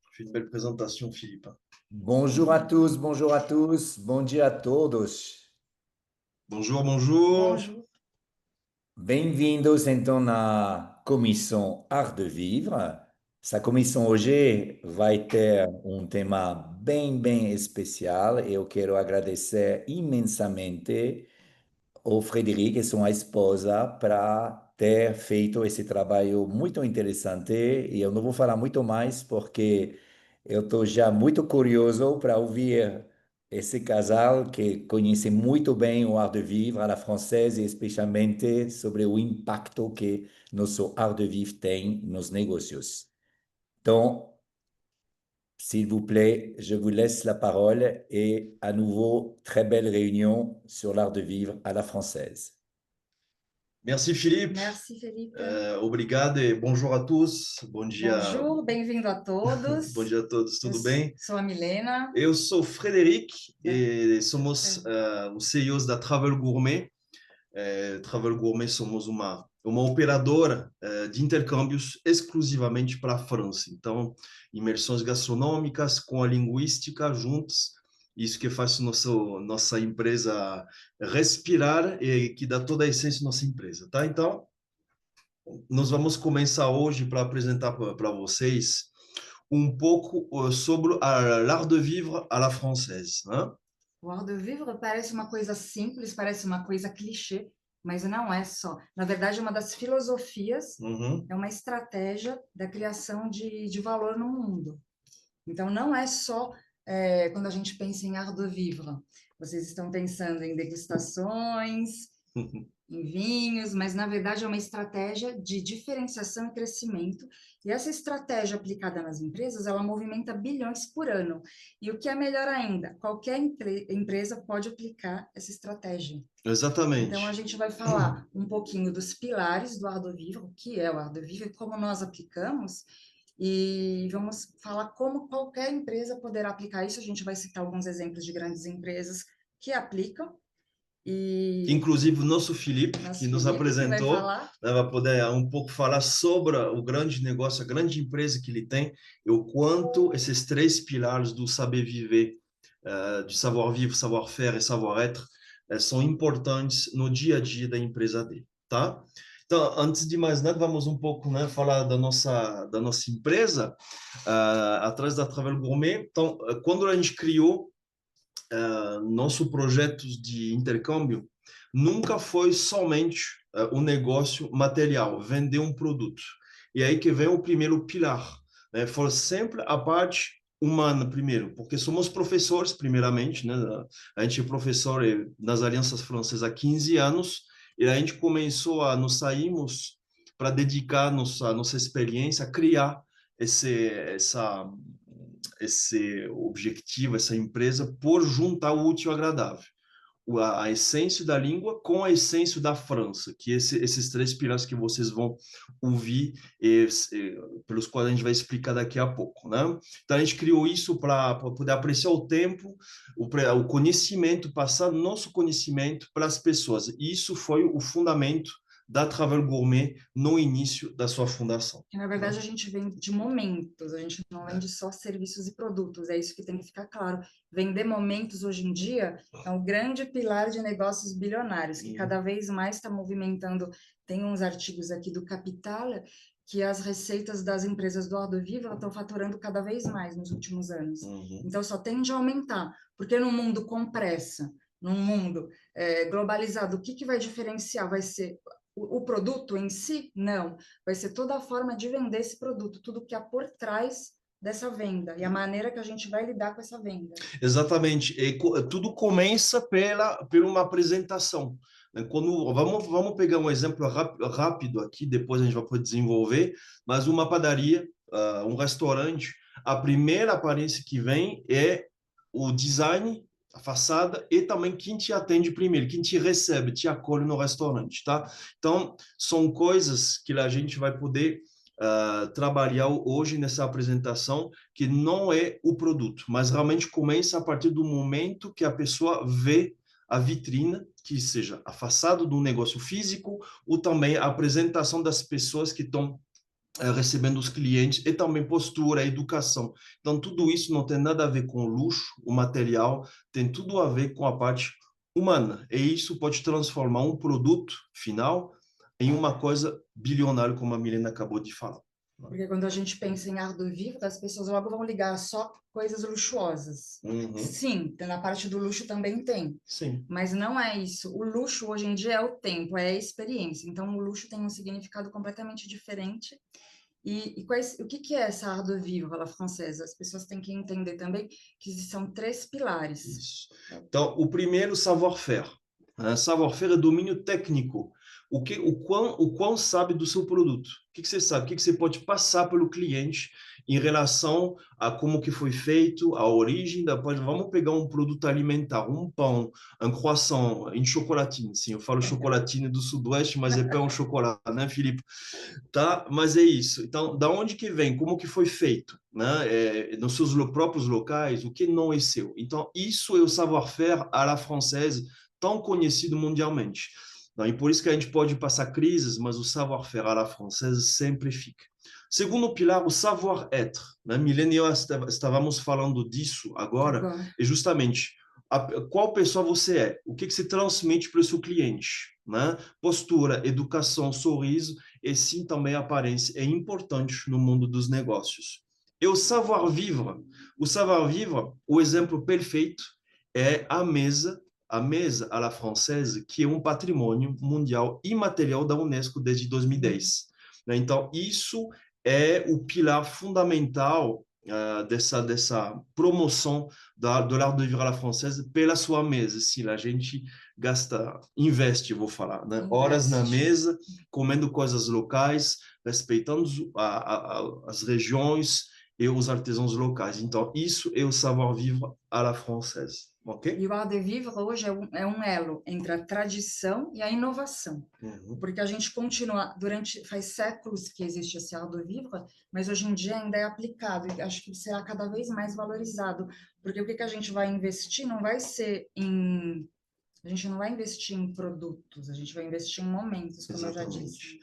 Fais une belle présentation, Philippe. Bonjour à tous, bonjour à tous, bom dia a todos. Bonjour, bonjour. Bonjour. Bem-vindos então na comissão Art de Vivre. Essa comissão hoje vai ter um tema bem especial. Eu quero agradecer imensamente o Frederico e sua esposa para ter feito esse trabalho muito interessante. E eu não vou falar muito mais porque eu estou já muito curioso para ouvir esse casal que conhece muito bem o art de vivre à la française e especialmente sobre o impacto que nosso art de vivre tem nos negócios. Então, s'il vous plaît, je vous laisse la parole et à nouveau, très belle réunion sur l'art de vivre à la française. Merci, Philippe. Merci, Felipe. Obrigado e bonjour a tous. Bom dia. Bonjour, bem-vindo a todos. Bom dia a todos, tudo Eu bem? sou a Milena. Eu sou o Frederic e somos É. os CEOs da Travel Gourmet. Travel Gourmet somos uma operadora de intercâmbios exclusivamente para a França. Então, imersões gastronômicas com a linguística juntos. Isso que faz nossa empresa respirar e que dá toda a essência à nossa empresa, tá? Então, nós vamos começar hoje para apresentar para vocês um pouco sobre l'art de vivre à la française, né? O art de vivre parece uma coisa simples, parece uma coisa clichê, mas não é só. Na verdade, é uma das filosofias, é uma estratégia da criação de valor no mundo. Então, não é só quando a gente pensa em art de vivre. Vocês estão pensando em degustações, em vinhos, mas na verdade é uma estratégia de diferenciação e crescimento. E essa estratégia aplicada nas empresas, ela movimenta bilhões por ano. E o que é melhor ainda, qualquer empresa pode aplicar essa estratégia. Exatamente. Então a gente vai falar um pouquinho dos pilares do Art de Vivre, o que é o Art de Vivre, como nós aplicamos. E vamos falar como qualquer empresa poderá aplicar isso. A gente vai citar alguns exemplos de grandes empresas que aplicam. Inclusive o nosso Felipe, que nos apresentou, vai poder um pouco falar sobre o grande negócio, a grande empresa que ele tem e o quanto esses três pilares do saber viver, de savoir vivre, savoir faire e savoir être, são importantes no dia a dia da empresa dele, tá? Então, antes de mais nada, vamos um pouco, né, falar da nossa empresa, atrás da Travel Gourmet. Então, quando a gente criou nosso projeto de intercâmbio nunca foi somente um negócio material, vender um produto. E aí que vem o primeiro pilar, né? Foi sempre a parte humana primeiro, porque somos professores primeiramente, né? A gente é professor nas alianças francesas há 15 anos e a gente começou a nos sairmos para dedicar nossa experiência a criar esse objetivo, essa empresa, por juntar o útil ao agradável. A essência da língua com a essência da França, que esses três pilares que vocês vão ouvir, pelos quais a gente vai explicar daqui a pouco, né? Então, a gente criou isso para poder apreciar o tempo, o conhecimento, passar nosso conhecimento para as pessoas. E isso foi o fundamento da Travel Gourmet no início da sua fundação. Na verdade, a gente vende de momentos, a gente não vende só serviços e produtos, é isso que tem que ficar claro. Vender momentos hoje em dia é um grande pilar de negócios bilionários, que cada vez mais está movimentando. Tem uns artigos aqui do Capital que as receitas das empresas do Art de Vivre estão faturando cada vez mais nos últimos anos. Então, só tende a aumentar, porque no mundo com pressa, num mundo globalizado, o que vai diferenciar? Vai ser o produto em si? Não. Vai ser toda a forma de vender esse produto, tudo que há por trás dessa venda e a maneira que a gente vai lidar com essa venda. Exatamente. E tudo começa por uma apresentação. Vamos pegar um exemplo rápido aqui, depois a gente vai poder desenvolver, mas uma padaria, um restaurante, a primeira aparência que vem é o design, a façada e também quem te atende primeiro, quem te recebe, te acolhe no restaurante, tá? Então, são coisas que a gente vai poder trabalhar hoje nessa apresentação, que não é o produto, mas realmente começa a partir do momento que a pessoa vê a vitrina, que seja a façada do negócio físico ou também a apresentação das pessoas que estão recebendo os clientes, e também postura, educação. Então, tudo isso não tem nada a ver com luxo, o material, tem tudo a ver com a parte humana. E isso pode transformar um produto final em uma coisa bilionária, como a Milena acabou de falar. Porque quando a gente pensa em art de vivre, as pessoas logo vão ligar só coisas luxuosas. Sim, na parte do luxo também tem. Sim. Mas não é isso. O luxo hoje em dia é o tempo, é a experiência. Então o luxo tem um significado completamente diferente. E o que é essa art de vivre, la française? As pessoas têm que entender também que são 3 pilares. Isso. Então, o primeiro, savoir-faire. Savoir-faire é domínio técnico. O quão sabe do seu produto. O que você sabe? O que você pode passar pelo cliente em relação a como que foi feito, a origem vamos pegar um produto alimentar, um pão, um croissant, em chocolatine. Sim, eu falo chocolatine do Sudoeste, mas é pão chocolate, né, Felipe? Tá? Mas é isso. Então, da onde que vem? Como que foi feito? Né? Nos seus próprios locais, o que não é seu. Então, isso é o savoir-faire à la française, tão conhecido mundialmente. Não, e por isso que a gente pode passar crises, mas o savoir-faire à la française sempre fica. Segundo pilar, o savoir-être. Né? Milene e eu estávamos falando disso agora, e justamente qual pessoa você é, o que você transmite para o seu cliente. Né? Postura, educação, sorriso, e sim também a aparência é importante no mundo dos negócios. E o savoir-vivre, o exemplo perfeito é a mesa à la française, que é um patrimônio mundial imaterial da Unesco desde 2010. Então, isso é o pilar fundamental dessa promoção do art de vivre à la française pela sua mesa. Sim, a gente investe, vou falar, né? Horas na mesa, comendo coisas locais, respeitando as regiões e os artesãos locais. Então, isso é o savoir-vivre à la française. Okay? E o art de vivre hoje é um elo entre a tradição e a inovação. Porque a gente continua, faz séculos que existe esse art de vivre, mas hoje em dia ainda é aplicado e acho que será cada vez mais valorizado. Porque o que a gente vai investir não vai ser em... A gente não vai investir em produtos, a gente vai investir em momentos, como eu já disse.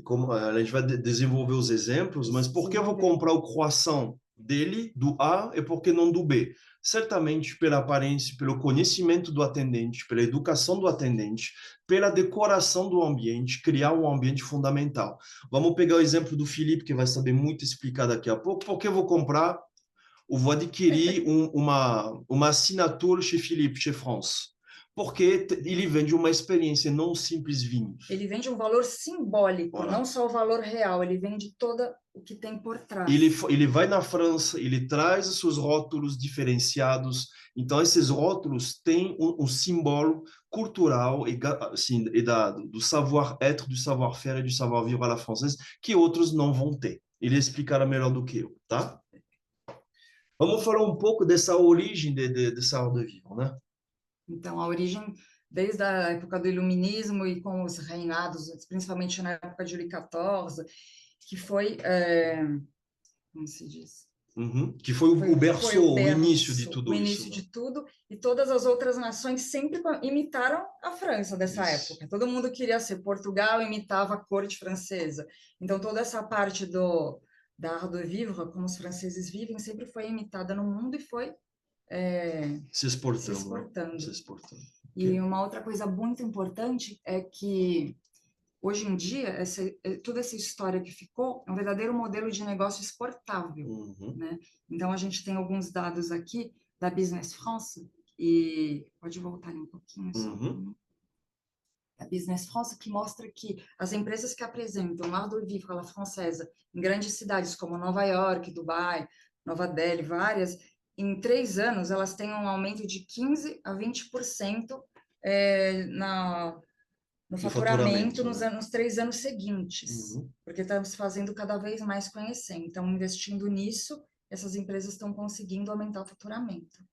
Como a gente vai desenvolver os exemplos, mas por que eu vou comprar o croissant dele, do A, e por que não do B? Certamente pela aparência, pelo conhecimento do atendente, pela educação do atendente, pela decoração do ambiente, criar um ambiente fundamental. Vamos pegar o exemplo do Felipe, que vai saber muito explicar daqui a pouco. Por que eu vou adquirir uma assinatura chez Philippe, chez France? Porque ele vende uma experiência, não um simples vinho. Ele vende um valor simbólico, não só o valor real, ele vende todo o que tem por trás. Ele vai na França, ele traz os seus rótulos diferenciados, então esses rótulos têm um símbolo cultural assim, do savoir-être, do savoir-faire e do savoir-vivre à la française que outros não vão ter. Ele explicará melhor do que eu, tá? Vamos falar um pouco dessa origem dessa art de vivre, né? Então, a origem, desde a época do Iluminismo e com os reinados, principalmente na época de Luís XIV, que foi, como se diz? Que foi o berço, o início de tudo isso. O início de tudo, e todas as outras nações sempre imitaram a França dessa época. Todo mundo queria ser. Portugal imitava a corte francesa. Então, toda essa parte da art de vivre, como os franceses vivem, sempre foi imitada no mundo e foi se exportando. E uma outra coisa muito importante é que, hoje em dia, toda essa história que ficou é um verdadeiro modelo de negócio exportável. Né? Então, a gente tem alguns dados aqui da Business France, e pode voltar ali um pouquinho só. A Business France, que mostra que as empresas que apresentam art de vivre à la française em grandes cidades como Nova York, Dubai, Nova Delhi, várias, em 3 anos, elas têm um aumento de 15% a 20% no faturamento nos 3 anos seguintes, porque estamos fazendo cada vez mais conhecer. Então, investindo nisso, essas empresas estão conseguindo aumentar o faturamento.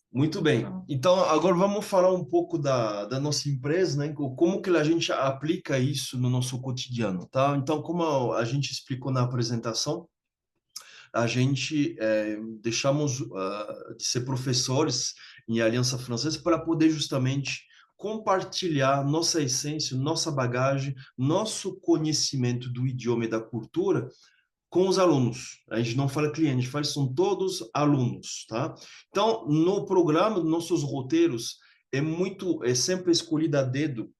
Muito bem. Então, agora vamos falar um pouco da nossa empresa, né? Como que a gente aplica isso no nosso cotidiano, tá? Então, como a gente explicou na apresentação, a gente deixamos de ser professores em Aliança Francesa para poder justamente compartilhar nossa essência, nossa bagagem, nosso conhecimento do idioma e da cultura com os alunos. A gente não fala cliente, a gente fala são todos alunos, tá? Então, no programa, nossos roteiros é sempre escolhido a dedo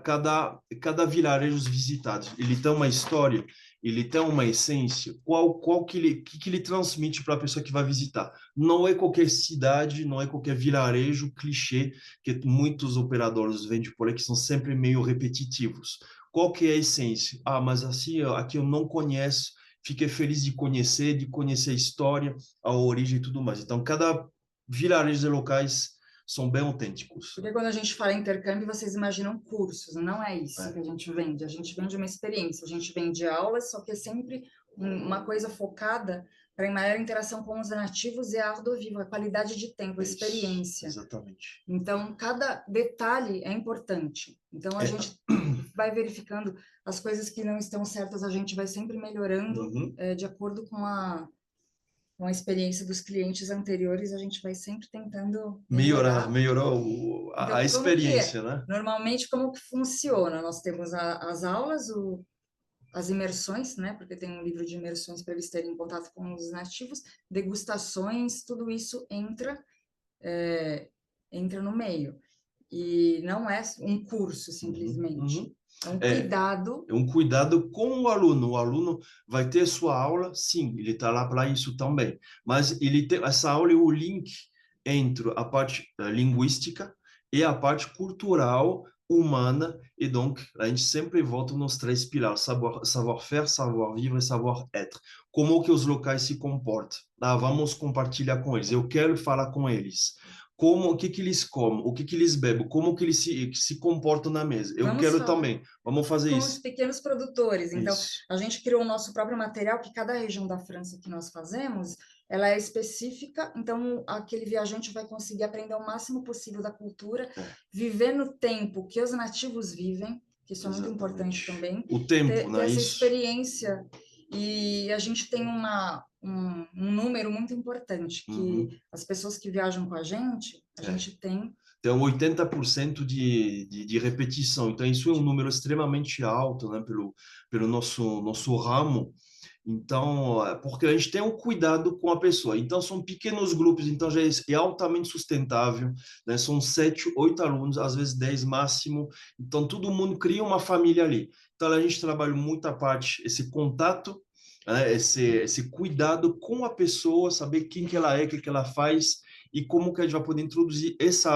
cada vilarejo visitado. Ele tem uma história, ele tem uma essência, qual que ele transmite para a pessoa que vai visitar. Não é qualquer cidade, não é qualquer vilarejo clichê que muitos operadores vendem por aí, que são sempre meio repetitivos. Qual que é a essência? Ah, mas assim, aqui eu não conheço, fiquei feliz de conhecer a história, a origem e tudo mais. Então, cada vilarejo locais são bem autênticos. Porque quando a gente fala em intercâmbio, vocês imaginam cursos, não é isso que a gente vende uma experiência, a gente vende aulas, só que é sempre uma coisa focada para em maior interação com os nativos e a Art do Vivo, a qualidade de tempo, a experiência. Exatamente. Então, cada detalhe é importante. Então, a gente vai verificando as coisas que não estão certas, a gente vai sempre melhorando de acordo com a experiência dos clientes anteriores, a gente vai sempre tentando melhorar então, a experiência, né? Normalmente, como que funciona? Nós temos as aulas, as imersões, né? Porque tem um livro de imersões para eles terem contato com os nativos, degustações, tudo isso entra no meio. E não é um curso, simplesmente. É um cuidado. É um cuidado com o aluno. O aluno vai ter sua aula, sim, ele está lá para isso também. Mas essa aula é o link entre a parte linguística e a parte cultural, humana. E donc, a gente sempre volta nos 3 pilares: savoir-faire, savoir-vivre e savoir-être. Como que os locais se comportam? Vamos compartilhar com eles. Eu quero falar com eles. O que eles comem, o que eles bebem, como que eles se comportam na mesa. Eu quero também. Vamos fazer isso. Com os pequenos produtores. Então, a gente criou o nosso próprio material, que cada região da França que nós fazemos, ela é específica, então aquele viajante vai conseguir aprender o máximo possível da cultura, viver no tempo que os nativos vivem, que isso é muito importante também. O tempo, ter essa experiência. E a gente tem um número muito importante, que as pessoas que viajam com a gente tem... Tem 80% de repetição. Então, isso é um número extremamente alto, né, pelo nosso ramo. Então, porque a gente tem um cuidado com a pessoa. Então, são pequenos grupos, então já é altamente sustentável, né? São 7, 8 alunos, às vezes 10 máximo. Então, todo mundo cria uma família ali. Então, a gente trabalha muito a parte, esse contato, né? Esse cuidado com a pessoa, saber quem que ela é, o que ela faz e como que a gente vai poder introduzir esse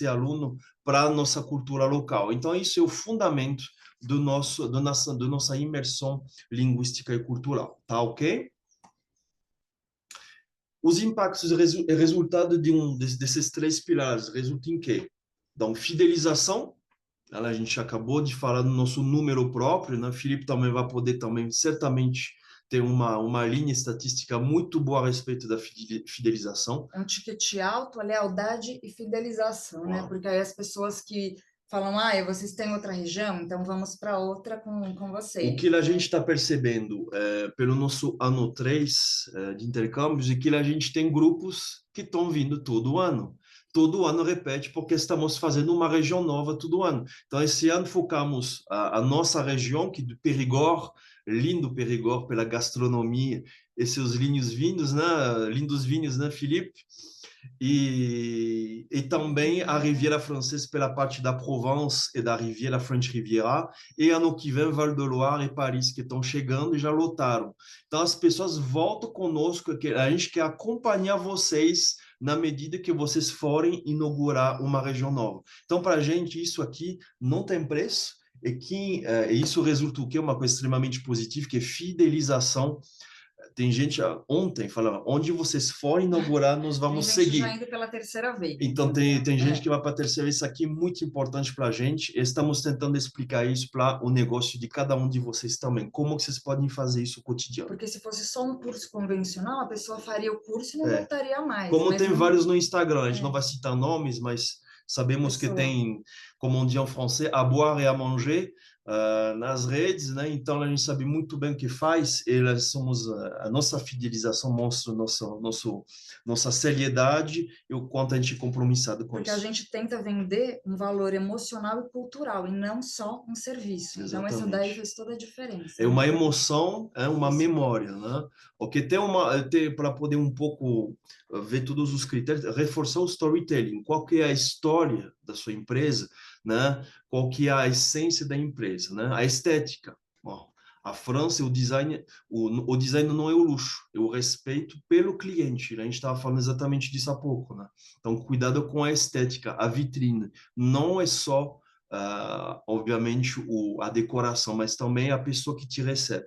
aluno para a nossa cultura local. Então, isso é o fundamento da nossa imersão linguística e cultural, tá ok? Os impactos resultado desses 3 pilares resultam em quê? Então, fidelização, a gente acabou de falar do nosso número próprio, né? Felipe também vai poder certamente ter uma linha estatística muito boa a respeito da fidelização. É um ticket alto, a lealdade e fidelização, né? Porque aí as pessoas que falam, vocês têm outra região, então vamos para outra com vocês. O que a gente está percebendo pelo nosso ano 3 de intercâmbios é que a gente tem grupos que estão vindo todo ano. Todo ano repete, porque estamos fazendo uma região nova todo ano. Então, esse ano focamos a nossa região, que é do Périgord, lindo Périgord pela gastronomia e seus lindos vinhos, né, Felipe? E também a Riviera Francesa pela parte da Provence e da Riviera French Riviera, e ano que vem Val de Loire e Paris, que estão chegando e já lotaram. Então as pessoas voltam conosco, a gente quer acompanhar vocês na medida que vocês forem inaugurar uma região nova. Então, para a gente, isso aqui não tem preço, e isso resulta o quê? Uma coisa extremamente positiva, que é fidelização. Tem gente ontem falando, onde vocês forem inaugurar, nós vamos seguir. Tem gente já indo pela terceira vez. Então, tem gente que vai para a terceira vez. Isso aqui é muito importante para a gente. Estamos tentando explicar isso para o negócio de cada um de vocês também. Como que vocês podem fazer isso cotidiano? Porque se fosse só um curso convencional, a pessoa faria o curso e não voltaria mais. Como tem vários no Instagram, a gente não vai citar nomes, mas sabemos que tem, como on dit en français, à boire et à manger. nas redes, né? Então a gente sabe muito bem o que faz. Somos a nossa fidelização mostra nossa seriedade e o quanto a gente é compromissado com Porque isso. a gente tenta vender um valor emocional e cultural e não só um serviço. Exatamente. Então essa daí faz toda a diferença. É uma emoção, é uma memória, né? Porque para poder um pouco ver todos os critérios, reforçar o storytelling. Qual que é a história da sua empresa, né? Qual que é a essência da empresa, né? A estética. Bom, a França, o design não é o luxo, é o respeito pelo cliente. A gente estava falando exatamente disso há pouco, né? Então, cuidado com a estética, a vitrine. Não é só obviamente a decoração, mas também a pessoa que te recebe.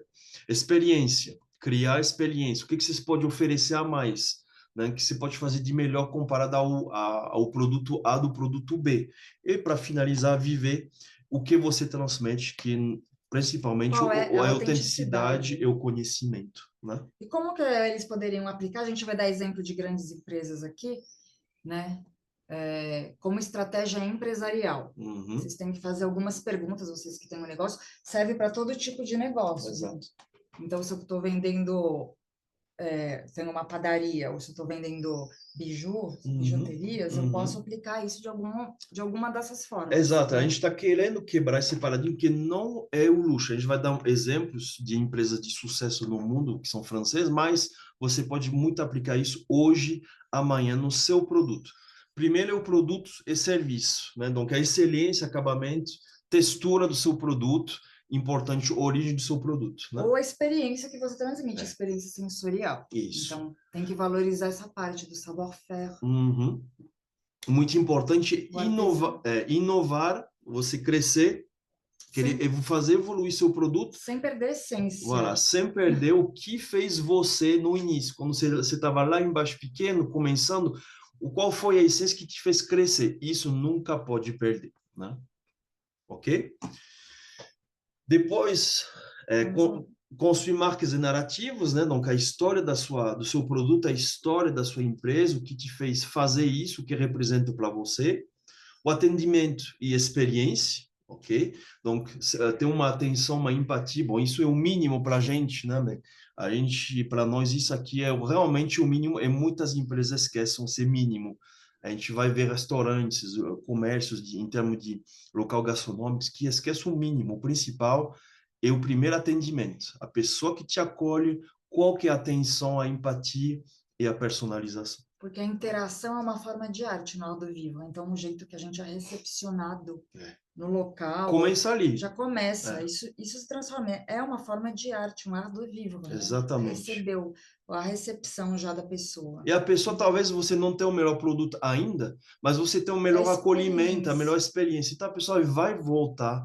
Experiência, criar experiência. O que vocês podem oferecer a mais? Né, que você pode fazer de melhor comparado ao produto A do produto B. E para finalizar, viver o que você transmite, que principalmente a autenticidade e o conhecimento. Né? E como que eles poderiam aplicar? A gente vai dar exemplo de grandes empresas aqui, né? Como estratégia empresarial. Uhum. Vocês têm que fazer algumas perguntas, vocês que têm um negócio, serve para todo tipo de negócio. Exato. Então, se eu estou vendendo, tenho uma padaria, ou se eu estou vendendo bijuterias, eu posso aplicar isso de alguma dessas formas. Exato, a gente está querendo quebrar esse paradigma que não é o luxo. A gente vai dar exemplos de empresas de sucesso no mundo que são francesas, mas você pode muito aplicar isso hoje, amanhã, no seu produto. Primeiro é o produto e serviço, né? Então, a excelência, acabamento, textura do seu produto, importante, origem do seu produto. Né? Ou a experiência que você transmite, experiência sensorial. Isso. Então, tem que valorizar essa parte do savoir-faire. Uhum. Muito importante inovar, você crescer, fazer evoluir seu produto. Sem perder a essência. Voilà, sem perder o que fez você no início. Quando você estava lá embaixo pequeno, começando, qual foi a essência que te fez crescer? Isso nunca pode perder, né? Ok? Depois, construir marcas e narrativos, né? Então, a história do seu produto, a história da sua empresa, o que te fez fazer isso, o que representa para você. O atendimento e experiência, ok? Então, ter uma atenção, uma empatia, bom, isso é o mínimo para a gente, né? Para nós, isso aqui é realmente o mínimo, e muitas empresas esquecem esse mínimo. A gente vai ver restaurantes, comércios em termos de local gastronômicos que esquecem o mínimo. O principal é o primeiro atendimento. A pessoa que te acolhe, qual que é a atenção, a empatia e a personalização. Porque a interação é uma forma de arte no Ardo Vivo. Então, o jeito que a gente é recepcionado no local... Começa ali. Já começa. Isso se transforma. É uma forma de arte, um Ardo Vivo. Né? Exatamente. Recebeu a recepção já da pessoa. E a pessoa, talvez você não tenha o melhor produto ainda, mas você tem o melhor acolhimento, a melhor experiência. Então, a pessoa vai voltar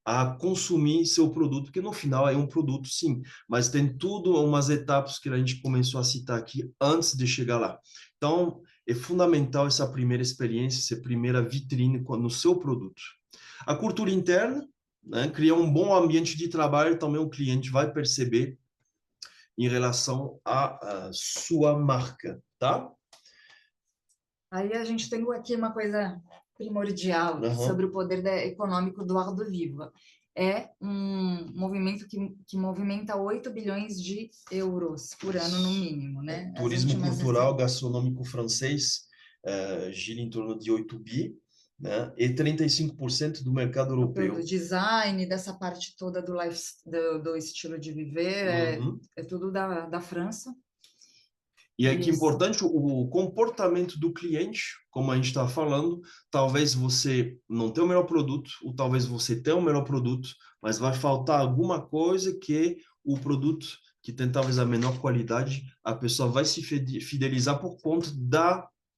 a consumir seu produto, porque no final é um produto, sim, mas tem tudo umas etapas que a gente começou a citar aqui antes de chegar lá. Então, é fundamental essa primeira experiência, essa primeira vitrine no seu produto. A cultura interna, né, criar um bom ambiente de trabalho, também o cliente vai perceber em relação à sua marca, tá? Aí a gente tem aqui uma coisa primordial sobre o poder econômico do Ardo Viva. É um movimento que movimenta 8 bilhões de euros por ano, no mínimo, né? Turismo cultural, gastronômico francês gira em torno de 8 bi, né? E 35% do mercado europeu. Do design, dessa parte toda do estilo de viver, é tudo da França. E é que é importante o comportamento do cliente, como a gente está falando. Talvez você não tenha o melhor produto, ou talvez você tenha o melhor produto, mas vai faltar alguma coisa que o produto que tem talvez a menor qualidade, a pessoa vai se fidelizar por conta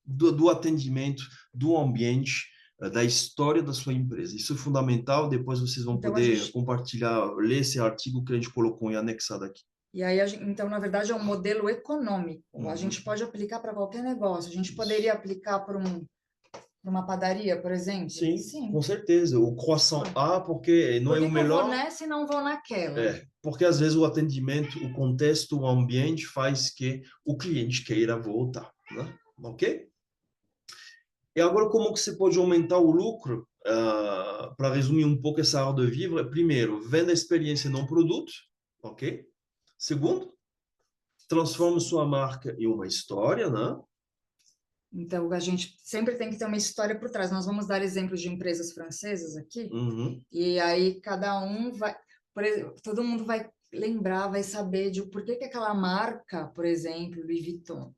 do atendimento, do ambiente, da história da sua empresa. Isso é fundamental. Depois vocês vão poder compartilhar, ler esse artigo que a gente colocou em anexado aqui. E aí, então, na verdade, é um modelo econômico. A gente pode aplicar para qualquer negócio. A gente poderia aplicar para uma padaria, por exemplo? Sim, com certeza. O croissant porque não é o melhor... eu vou nessa e não vou naquela? Porque às vezes o atendimento, o contexto, o ambiente faz que o cliente queira voltar, né? Ok? E agora, como que você pode aumentar o lucro para resumir um pouco essa arte de vivre, primeiro, venda a experiência, não produto, ok? Segundo, transforma sua marca em uma história, né? Então, a gente sempre tem que ter uma história por trás. Nós vamos dar exemplos de empresas francesas aqui, e aí cada um vai, todo mundo vai lembrar, vai saber de por que aquela marca, por exemplo, Louis Vuitton,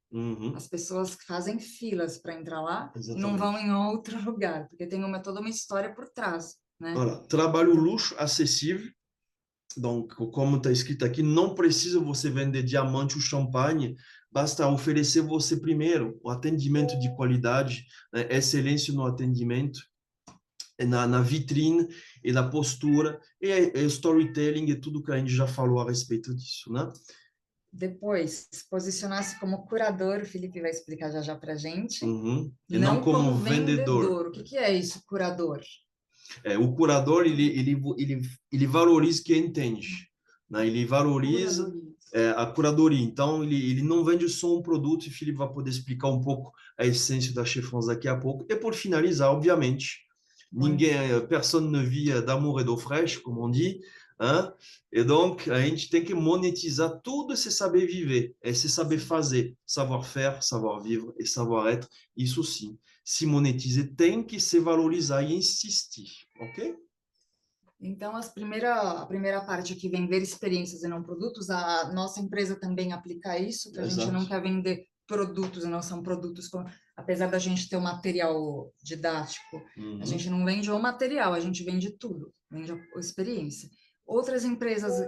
as pessoas fazem filas para entrar lá e não vão em outro lugar, porque tem toda uma história por trás, né? Voilà. Trabalho luxo acessível. Donc, como está escrito aqui, não precisa você vender diamante ou champanhe, basta oferecer você primeiro o atendimento de qualidade, né? Excelência no atendimento, na vitrine e na postura, e storytelling e tudo que a gente já falou a respeito disso, né? Depois, posicionar-se como curador, o Felipe vai explicar já já para a gente. E não como vendedor. O que é isso, curador? O curador, ele valoriza quem entende, né? Ele valoriza a curadoria. Então, ele não vende só um produto, e o Felipe vai poder explicar um pouco a essência da Chez France daqui a pouco. E por finalizar, obviamente, personne ne vit d'amour et d'eau fraîche, como on dit, hein? E donc, a gente tem que monetizar tudo esse saber viver, esse saber fazer, savoir-faire, savoir-vivre e savoir-être, isso sim. Se monetizar, tem que se valorizar e insistir, ok? Então, a primeira parte aqui, vender experiências e não produtos, a nossa empresa também aplica isso, que a gente não quer vender produtos, não são produtos, apesar da gente ter o material didático, a gente não vende o material, a gente vende tudo, vende a experiência. Outras empresas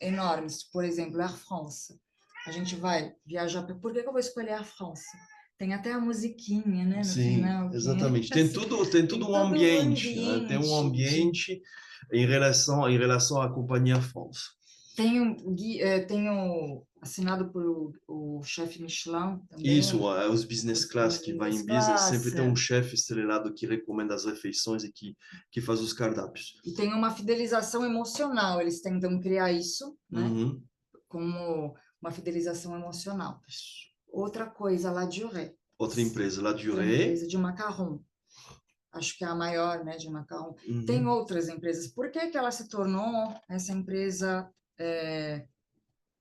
enormes, por exemplo, Air France, a gente vai viajar, por que eu vou escolher Air France? Tem até a musiquinha, né, no final. Exatamente. Tem tudo um ambiente, né? Tem um ambiente em relação à companhia France. Tenho assinado por o chefe Michelin também. Isso, os business class que vai em business, sempre tem um chefe estrelado que recomenda as refeições e que faz os cardápios. E tem uma fidelização emocional, eles tentam criar isso, né? Como uma fidelização emocional. Outra coisa, La Durée. Outra empresa, La Durée. Outra empresa de macarrão. Acho que é a maior, né, de macarrão. Tem outras empresas. Por que ela se tornou essa empresa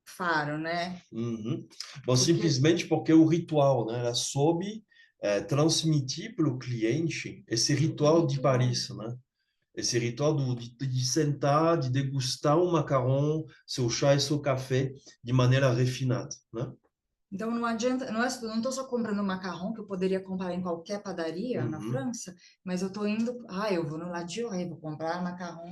faro, né? Bom, simplesmente porque o ritual, né? Ela soube transmitir para o cliente esse ritual de Paris, né? Esse ritual de sentar, de degustar um macarrão, seu chá e seu café de maneira refinada, né? Então, não adianta, não estou só comprando macarrão, que eu poderia comprar em qualquer padaria na França, mas eu estou indo, eu vou no La Durée, vou comprar macarrão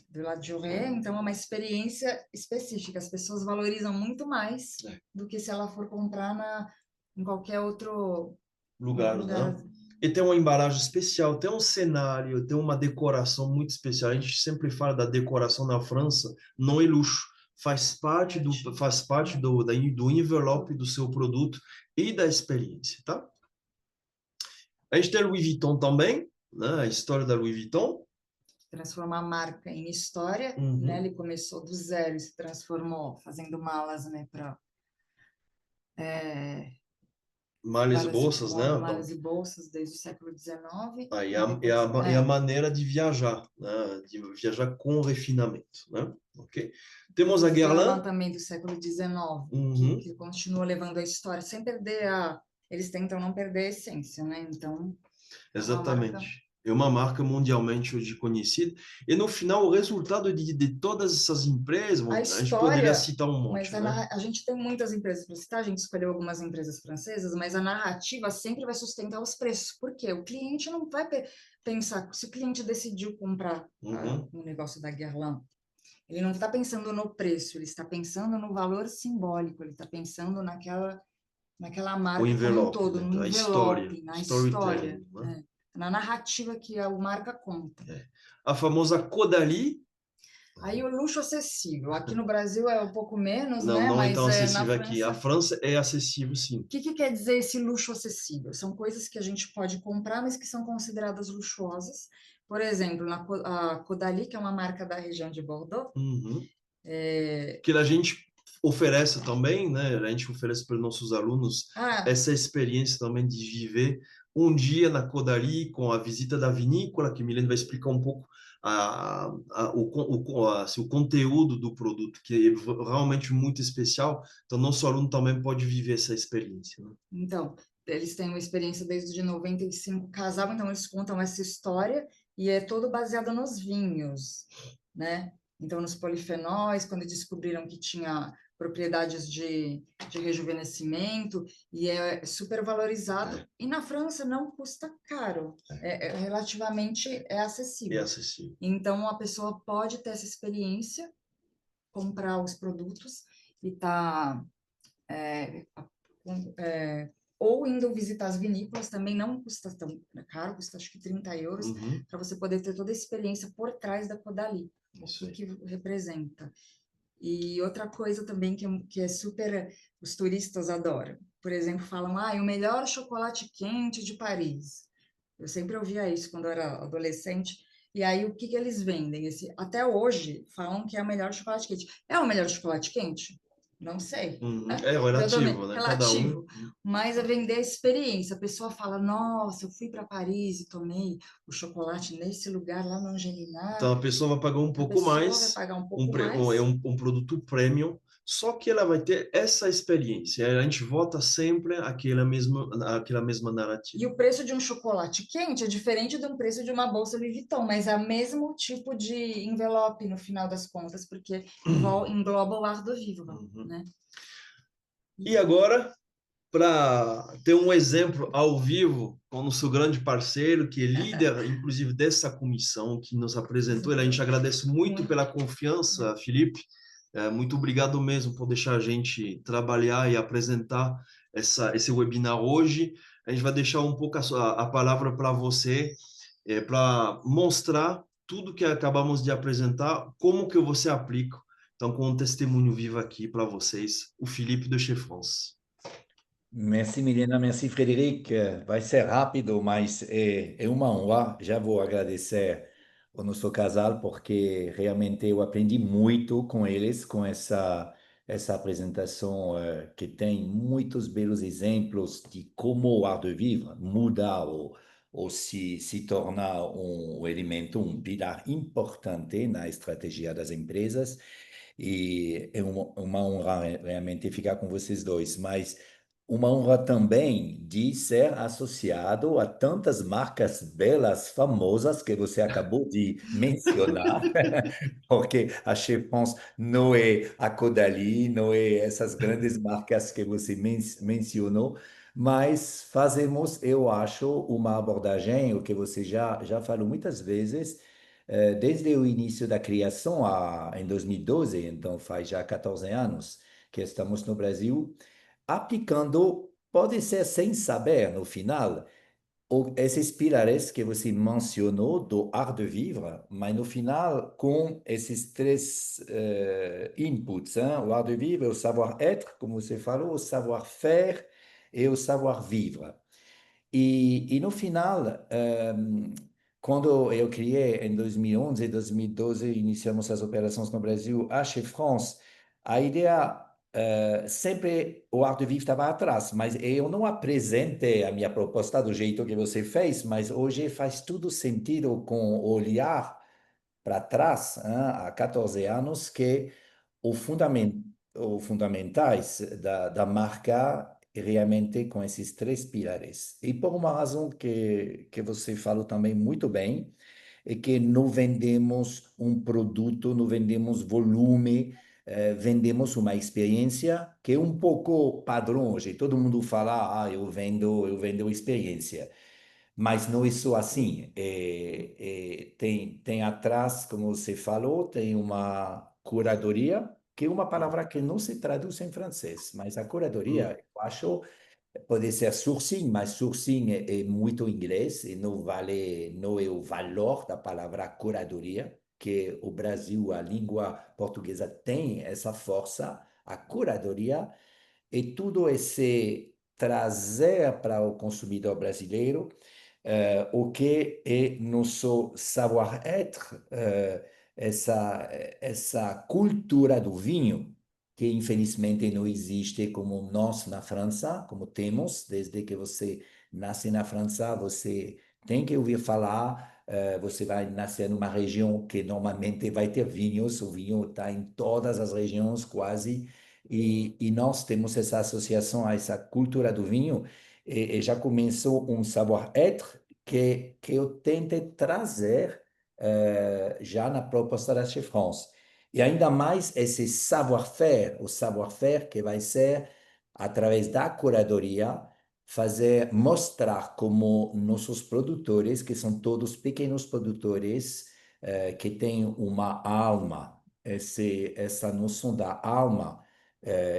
do La Durée, então é uma experiência específica, as pessoas valorizam muito mais do que se ela for comprar em qualquer outro lugar. Né? E tem uma embalagem especial, tem um cenário, tem uma decoração muito especial. A gente sempre fala da decoração na França, não é luxo. Faz parte do envelope do seu produto e da experiência, tá? A gente tem Louis Vuitton também, né? A história da Louis Vuitton. Transformar a marca em história, né? Ele começou do zero e se transformou fazendo malas, né? Malhas e bolsas, né? Malhas e bolsas desde o século XIX. É a maneira de viajar, né? De viajar com refinamento, né? Ok? Temos a Guerlain. Também do século XIX, que continua levando a história sem perder eles tentam não perder a essência, né? Então. Exatamente. É uma marca mundialmente hoje conhecida. E no final, o resultado de todas essas empresas, a gente poderia citar um monte. Mas a gente tem muitas empresas para citar, a gente escolheu algumas empresas francesas, mas a narrativa sempre vai sustentar os preços. Por quê? O cliente não vai pensar, se o cliente decidiu comprar um negócio da Guerlain, ele não está pensando no preço, ele está pensando no valor simbólico, ele está pensando naquela marca como um todo, no envelope, na história, né? Na narrativa que a marca conta. A famosa Caudalie. Aí o luxo acessível. Aqui no Brasil é um pouco menos, né? Não é tão acessível na aqui. A França é acessível, sim. O que quer dizer esse luxo acessível? São coisas que a gente pode comprar, mas que são consideradas luxuosas. Por exemplo, a Caudalie, que é uma marca da região de Bordeaux. Que a gente oferece também, né? A gente oferece para os nossos alunos essa experiência também de viver um dia na Caudalie com a visita da vinícola, que Milene vai explicar um pouco o conteúdo do produto, que é realmente muito especial. Então, nosso aluno também pode viver essa experiência. Né? Então, eles têm uma experiência desde 95, casavam, então eles contam essa história e é todo baseado nos vinhos, né? Então, nos polifenóis, quando descobriram que tinha propriedades de rejuvenescimento, e é super valorizado. E na França não custa caro, relativamente acessível. É acessível. Então, a pessoa pode ter essa experiência, comprar os produtos e tá ou indo visitar as vinícolas, também não custa tão caro, custa acho que 30 euros, para você poder ter toda a experiência por trás da Caudalie, o que representa. E outra coisa também que é super, os turistas adoram. Por exemplo, falam, o melhor chocolate quente de Paris. Eu sempre ouvia isso quando eu era adolescente. E aí, o que eles vendem? Até hoje, falam que é o melhor chocolate quente. É o melhor chocolate quente? Não sei. É relativo, né? Cada um. Mas é vender a experiência. A pessoa fala, nossa, eu fui para Paris e tomei o chocolate nesse lugar, lá no Angelinat. Então, a pessoa vai pagar um pouco mais. Vai pagar um pouco mais. É um produto premium, só que ela vai ter essa experiência. A gente volta sempre àquela mesma narrativa. E o preço de um chocolate quente é diferente do preço de uma bolsa Louis Vuitton, mas é o mesmo tipo de envelope no final das contas, porque engloba o Art de Vivre, né? E agora, para ter um exemplo ao vivo com o nosso grande parceiro, que é líder, inclusive, dessa comissão que nos apresentou, a gente agradece muito pela confiança, Felipe. Muito obrigado mesmo por deixar a gente trabalhar e apresentar esse webinar hoje. A gente vai deixar um pouco a palavra para você, para mostrar tudo que acabamos de apresentar, como que você aplica. Então, com um testemunho vivo aqui para vocês, o Felipe de Chez France. Merci, Milena. Merci, Frederic. Vai ser rápido, mas é uma honra. Já vou agradecer o nosso casal, porque realmente eu aprendi muito com eles, com essa apresentação que tem muitos belos exemplos de como o art de vivre muda ou se torna um elemento, um pilar importante na estratégia das empresas. E é uma honra realmente ficar com vocês dois, mas uma honra também de ser associado a tantas marcas belas, famosas que você acabou de mencionar, porque a Chez France não é a Caudalie, não é essas grandes marcas que você mencionou, mas fazemos, eu acho, uma abordagem, o que você já falou muitas vezes, desde o início da criação, em 2012, então faz já 14 anos que estamos no Brasil, aplicando, pode ser sem saber no final, esses pilares que você mencionou do art de vivre, mas no final com esses três inputs, hein? O art de vivre, o savoir-être, como você falou, o savoir-faire e o savoir-vivre. E no final, quando eu criei em 2011 e 2012, iniciamos as operações no Brasil, a Chez France, a ideia sempre o art de vivre estava atrás, mas eu não apresentei a minha proposta do jeito que você fez, mas hoje faz tudo sentido com olhar para trás, hein, há 14 anos, que o o fundamentais da marca é realmente com esses três pilares. E por uma razão que você falou também muito bem, é que não vendemos um produto, não vendemos volume, vendemos uma experiência que é um pouco padrão hoje. Todo mundo fala, eu vendo experiência. Mas não é só assim. Tem atrás, como você falou, tem uma curadoria, que é uma palavra que não se traduz em francês, mas a curadoria, eu acho, pode ser sourcing, mas sourcing é muito inglês e não é o valor da palavra curadoria, que o Brasil, a língua portuguesa tem essa força, a curadoria, e tudo esse trazer para o consumidor brasileiro o que é nosso savoir-être, essa cultura do vinho, que infelizmente não existe como nós na França, como temos, desde que você nasce na França, você tem que ouvir falar, você vai nascer numa região que normalmente vai ter vinhos, o vinho está em todas as regiões quase, e nós temos essa associação a essa cultura do vinho, e já começou um savoir-être que eu tentei trazer já na proposta da Chez France. E ainda mais esse savoir-faire, o savoir-faire que vai ser, através da curadoria, fazer, mostrar como nossos produtores, que são todos pequenos produtores, que têm uma alma, essa noção da alma,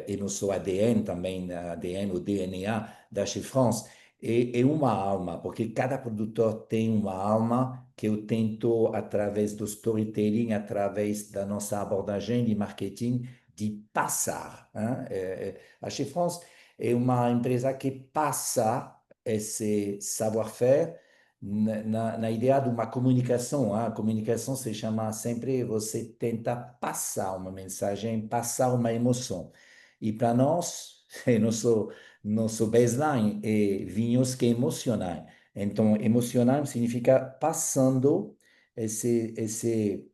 e nosso ADN também, ADN, o DNA da Chez France, é uma alma, porque cada produtor tem uma alma que eu tento, através do storytelling, através da nossa abordagem de marketing, de passar. Hein? A Chez France é uma empresa que passa esse savoir-faire na ideia de uma comunicação. A comunicação se chama sempre você tenta passar uma mensagem, passar uma emoção. E para nós, nosso baseline é vinhos que emocionam. Então, emocionar significa passando esse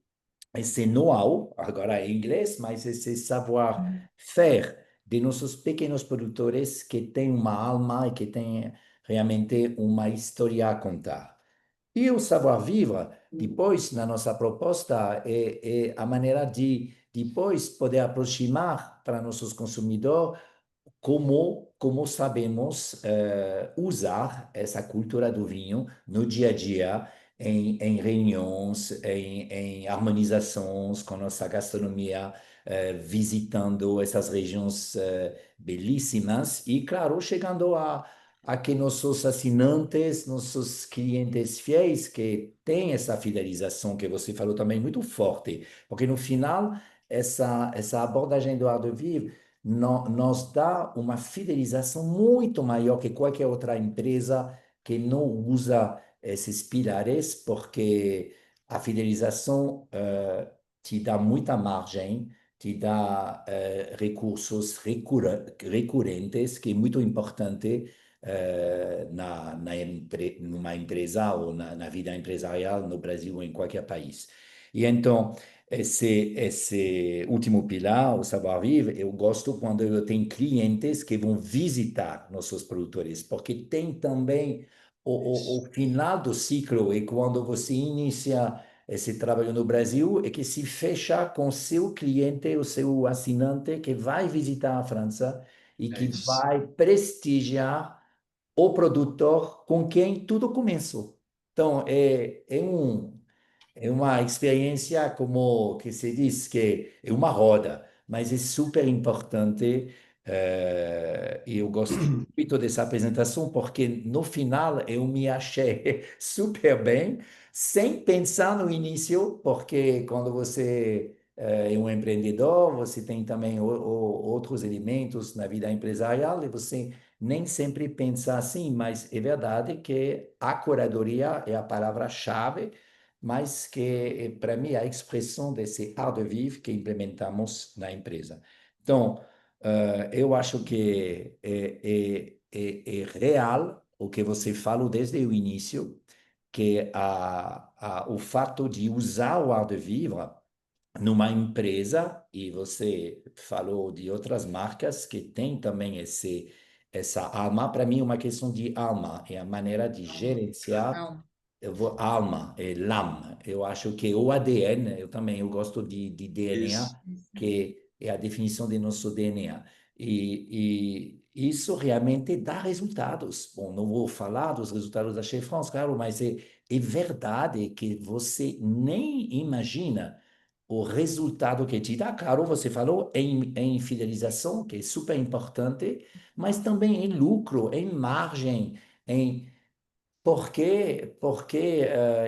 know-how, agora em inglês, mas esse savoir-faire de nossos pequenos produtores que têm uma alma e que têm realmente uma história a contar. E o savoir-vivre, depois, na nossa proposta, é a maneira de, depois, poder aproximar para nossos consumidores como sabemos usar essa cultura do vinho no dia a dia, em reuniões, em harmonizações com nossa gastronomia, visitando essas regiões belíssimas e, claro, chegando a que nossos assinantes, nossos clientes fiéis, que têm essa fidelização que você falou também muito forte, porque no final, essa abordagem do art de vivre nos dá uma fidelização muito maior que qualquer outra empresa que não usa esses pilares, porque a fidelização te dá muita margem, te dá recursos recorrentes, que é muito importante numa empresa ou na vida empresarial no Brasil ou em qualquer país. E então, esse último pilar, o savoir-vivre, eu gosto quando eu tenho clientes que vão visitar nossos produtores, porque tem também o final do ciclo, e quando você inicia esse trabalho no Brasil, é que se fecha com o seu cliente, o seu assinante, que vai visitar a França e que vai prestigiar o produtor com quem tudo começou. Então, é uma experiência, como que se diz, que é uma roda, mas é super importante. E eu gostei muito dessa apresentação, porque no final eu me achei super bem, sem pensar no início, porque quando você é um empreendedor, você tem também outros elementos na vida empresarial e você nem sempre pensa assim, mas é verdade que a curadoria é a palavra-chave, mas que para mim é a expressão desse art de vivre que implementamos na empresa. Então, eu acho que é real o que você falou desde o início, que o fato de usar o art de vivre numa empresa, e você falou de outras marcas que têm também essa alma, para mim é uma questão de alma, é a maneira de gerenciar Não. alma, é LAM. Eu acho que o ADN, eu gosto de Isso. DNA, que é a definição de nosso DNA. E isso realmente dá resultados. Bom, não vou falar dos resultados da Chez France, claro, mas é verdade que você nem imagina o resultado que te dá. Claro, você falou em fidelização, que é super importante, mas também em lucro, em margem, em porque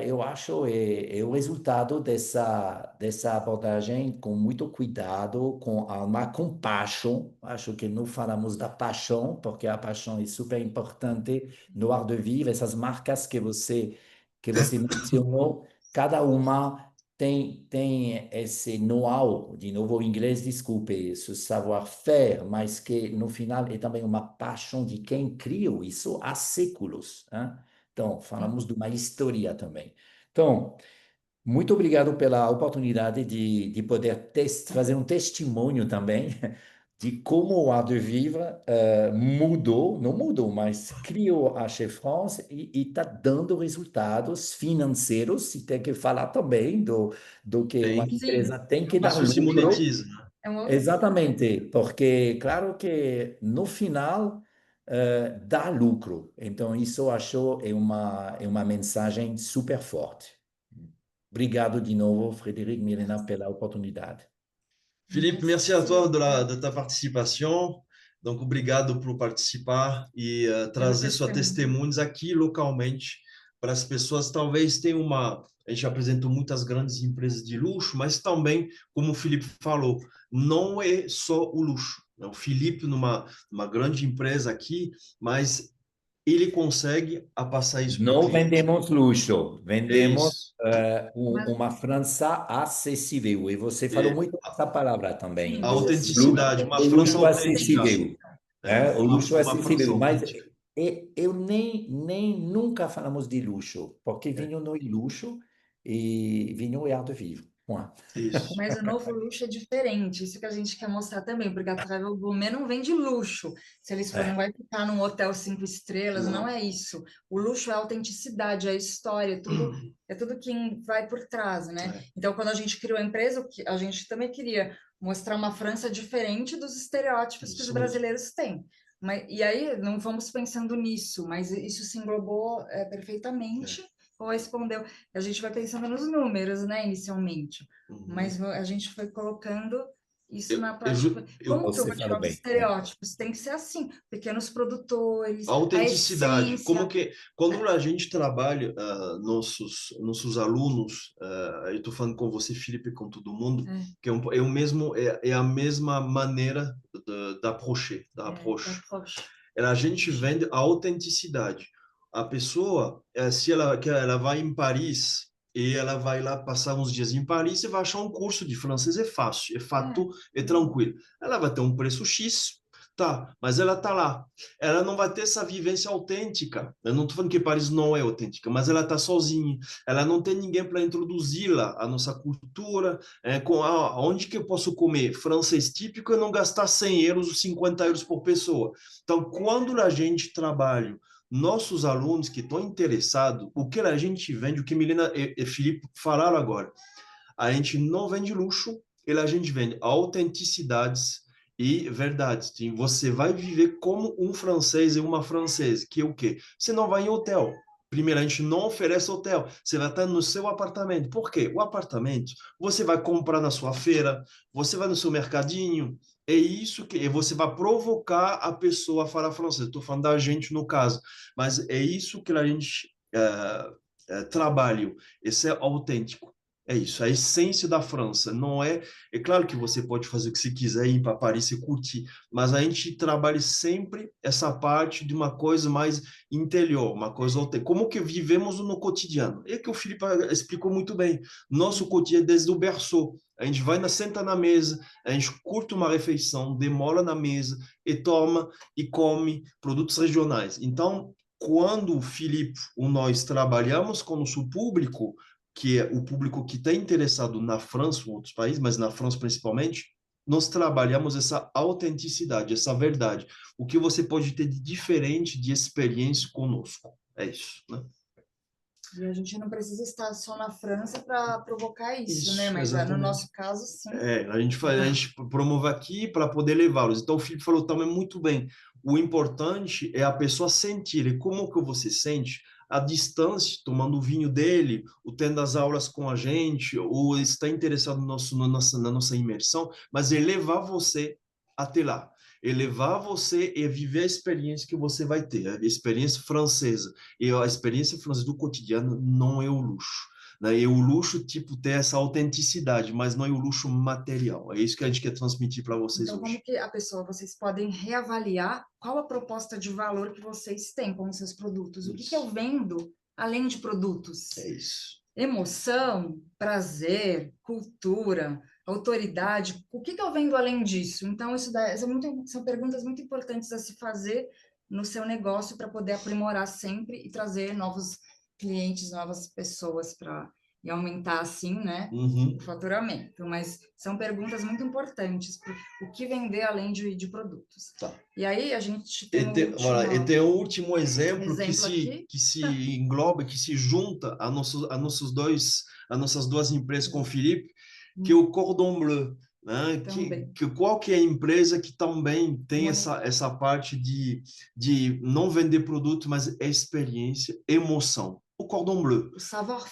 eu acho é o resultado dessa abordagem com muito cuidado, com alma, com paixão. Acho que não falamos da paixão, porque a paixão é super importante no art de vivre. Essas marcas que você mencionou, cada uma tem esse know-how, de novo, o inglês, desculpe, esse savoir-faire, mas que no final é também uma paixão de quem criou isso há séculos, né? Então, falamos de uma história também. Então, muito obrigado pela oportunidade de poder fazer um testemunho também de como o Art de Vivre mudou, não mudou, mas criou a Chef France e está dando resultados financeiros. E tem que falar também do que uma Tem. empresa tem que dar Isso se lucro. monetiza, né? É um outro Exatamente, porque claro que no final dá lucro. Então, isso eu acho é uma mensagem super forte. Obrigado de novo, Frederic Milena, pela oportunidade. Philippe, merci à toi de ta participation. Donc, obrigado por participar e trazer suas testemunhos aqui localmente para as pessoas. Talvez tenham a gente apresentou muitas grandes empresas de luxo, mas também, como o Felipe falou, não é só o luxo. O Felipe numa grande empresa aqui, mas ele consegue a passar isso para o Não cliente. vendemos luxo, É vendemos isso. uma França acessível. E você falou É muito essa palavra também. Sim, a você autenticidade, uma O França luxo autêntica. acessível. O luxo Uma França acessível. Mas autêntica. eu nem nunca falamos de luxo, porque É vinho não é luxo e vinho é art de vivre. Point. isso. Mas o novo luxo é diferente, isso que a gente quer mostrar também, porque a Travel Gourmet não vende luxo. Se eles forem, não vai ficar num hotel 5 estrelas, não é isso. O luxo é a autenticidade, é a história, é tudo que vai por trás, né? Então, quando a gente criou a empresa, a gente também queria mostrar uma França diferente dos estereótipos que os brasileiros têm. E aí, não vamos pensando nisso, mas isso se englobou perfeitamente, correspondeu. A gente vai pensando nos números, né, inicialmente. Mas a gente foi colocando isso na prática. Como que eu Você vou tirar falou os bem. estereótipos? Tem que ser assim, pequenos produtores, A a autenticidade, como essência. que quando a gente trabalha nossos alunos, eu estou falando com você, Felipe, com todo mundo, que é o mesmo é a mesma maneira da approche, a gente vende a autenticidade. A pessoa, se ela vai em Paris e ela vai lá passar uns dias em Paris, você vai achar um curso de francês, é fácil, é fato, é tranquilo. Ela vai ter um preço X, tá, mas ela tá lá. Ela não vai ter essa vivência autêntica. Eu não estou falando que Paris não é autêntica, mas ela está sozinha. Ela não tem ninguém para introduzi-la à nossa cultura. Onde que eu posso comer francês típico e não gastar 100 euros ou 50 euros por pessoa? Então, quando a gente trabalha nossos alunos que estão interessados, o que a gente vende, o que Milena e Felipe falaram agora, a gente não vende luxo, a gente vende autenticidades e verdades. Você vai viver como um francês e uma francesa, que é o quê? Você não vai em hotel. Primeiro, a gente não oferece hotel. Você vai estar no seu apartamento. Por quê? O apartamento, você vai comprar na sua feira, você vai no seu mercadinho. É isso que você vai provocar a pessoa a falar francês. Estou falando da gente no caso, mas é isso que a gente trabalha. Esse é autêntico. É isso, a essência da França. Não é. É claro que você pode fazer o que você quiser, ir para Paris e curtir, mas a gente trabalha sempre essa parte de uma coisa mais interior, uma coisa autêntica. Como que vivemos no cotidiano? É que o Felipe explicou muito bem. Nosso cotidiano é desde o berço. A gente vai, senta na mesa, a gente curte uma refeição, demora na mesa e toma e come produtos regionais. Então, quando o Felipe ou nós trabalhamos com o nosso público, que é o público que está interessado na França ou outros países, mas na França principalmente, nós trabalhamos essa autenticidade, essa verdade. O que você pode ter de diferente de experiência conosco. É isso, né? E a gente não precisa estar só na França para provocar isso, né? Mas exatamente. No nosso caso, sim. A gente promove aqui para poder levá-los. Então, o Felipe falou também muito bem. O importante é a pessoa sentir. E como que você sente? A distância, tomando o vinho dele, ou tendo as aulas com a gente, ou está interessado na nossa imersão, mas é levar você até lá. É levar você e viver a experiência que você vai ter, a experiência francesa. E a experiência francesa do cotidiano não é o luxo, né? E o luxo, tipo, ter essa autenticidade, mas não é o luxo material. É isso que a gente quer transmitir para vocês então, hoje. como que vocês podem reavaliar qual a proposta de valor que vocês têm com os seus produtos? O que eu vendo além de produtos? É isso. emoção, prazer, cultura, autoridade, o que eu vendo além disso? Então, são perguntas muito importantes a se fazer no seu negócio para poder aprimorar sempre e trazer novos clientes, novas pessoas e aumentar assim, né, o faturamento. Mas são perguntas muito importantes, o que vender além de produtos. Tá. E aí a gente tem tem um último exemplo que se engloba, que se junta a nossas duas empresas com o Felipe, que é o Cordon Bleu. Né? Qual que é a empresa que também tem essa parte de não vender produto, mas experiência, emoção? O Cordon Bleu.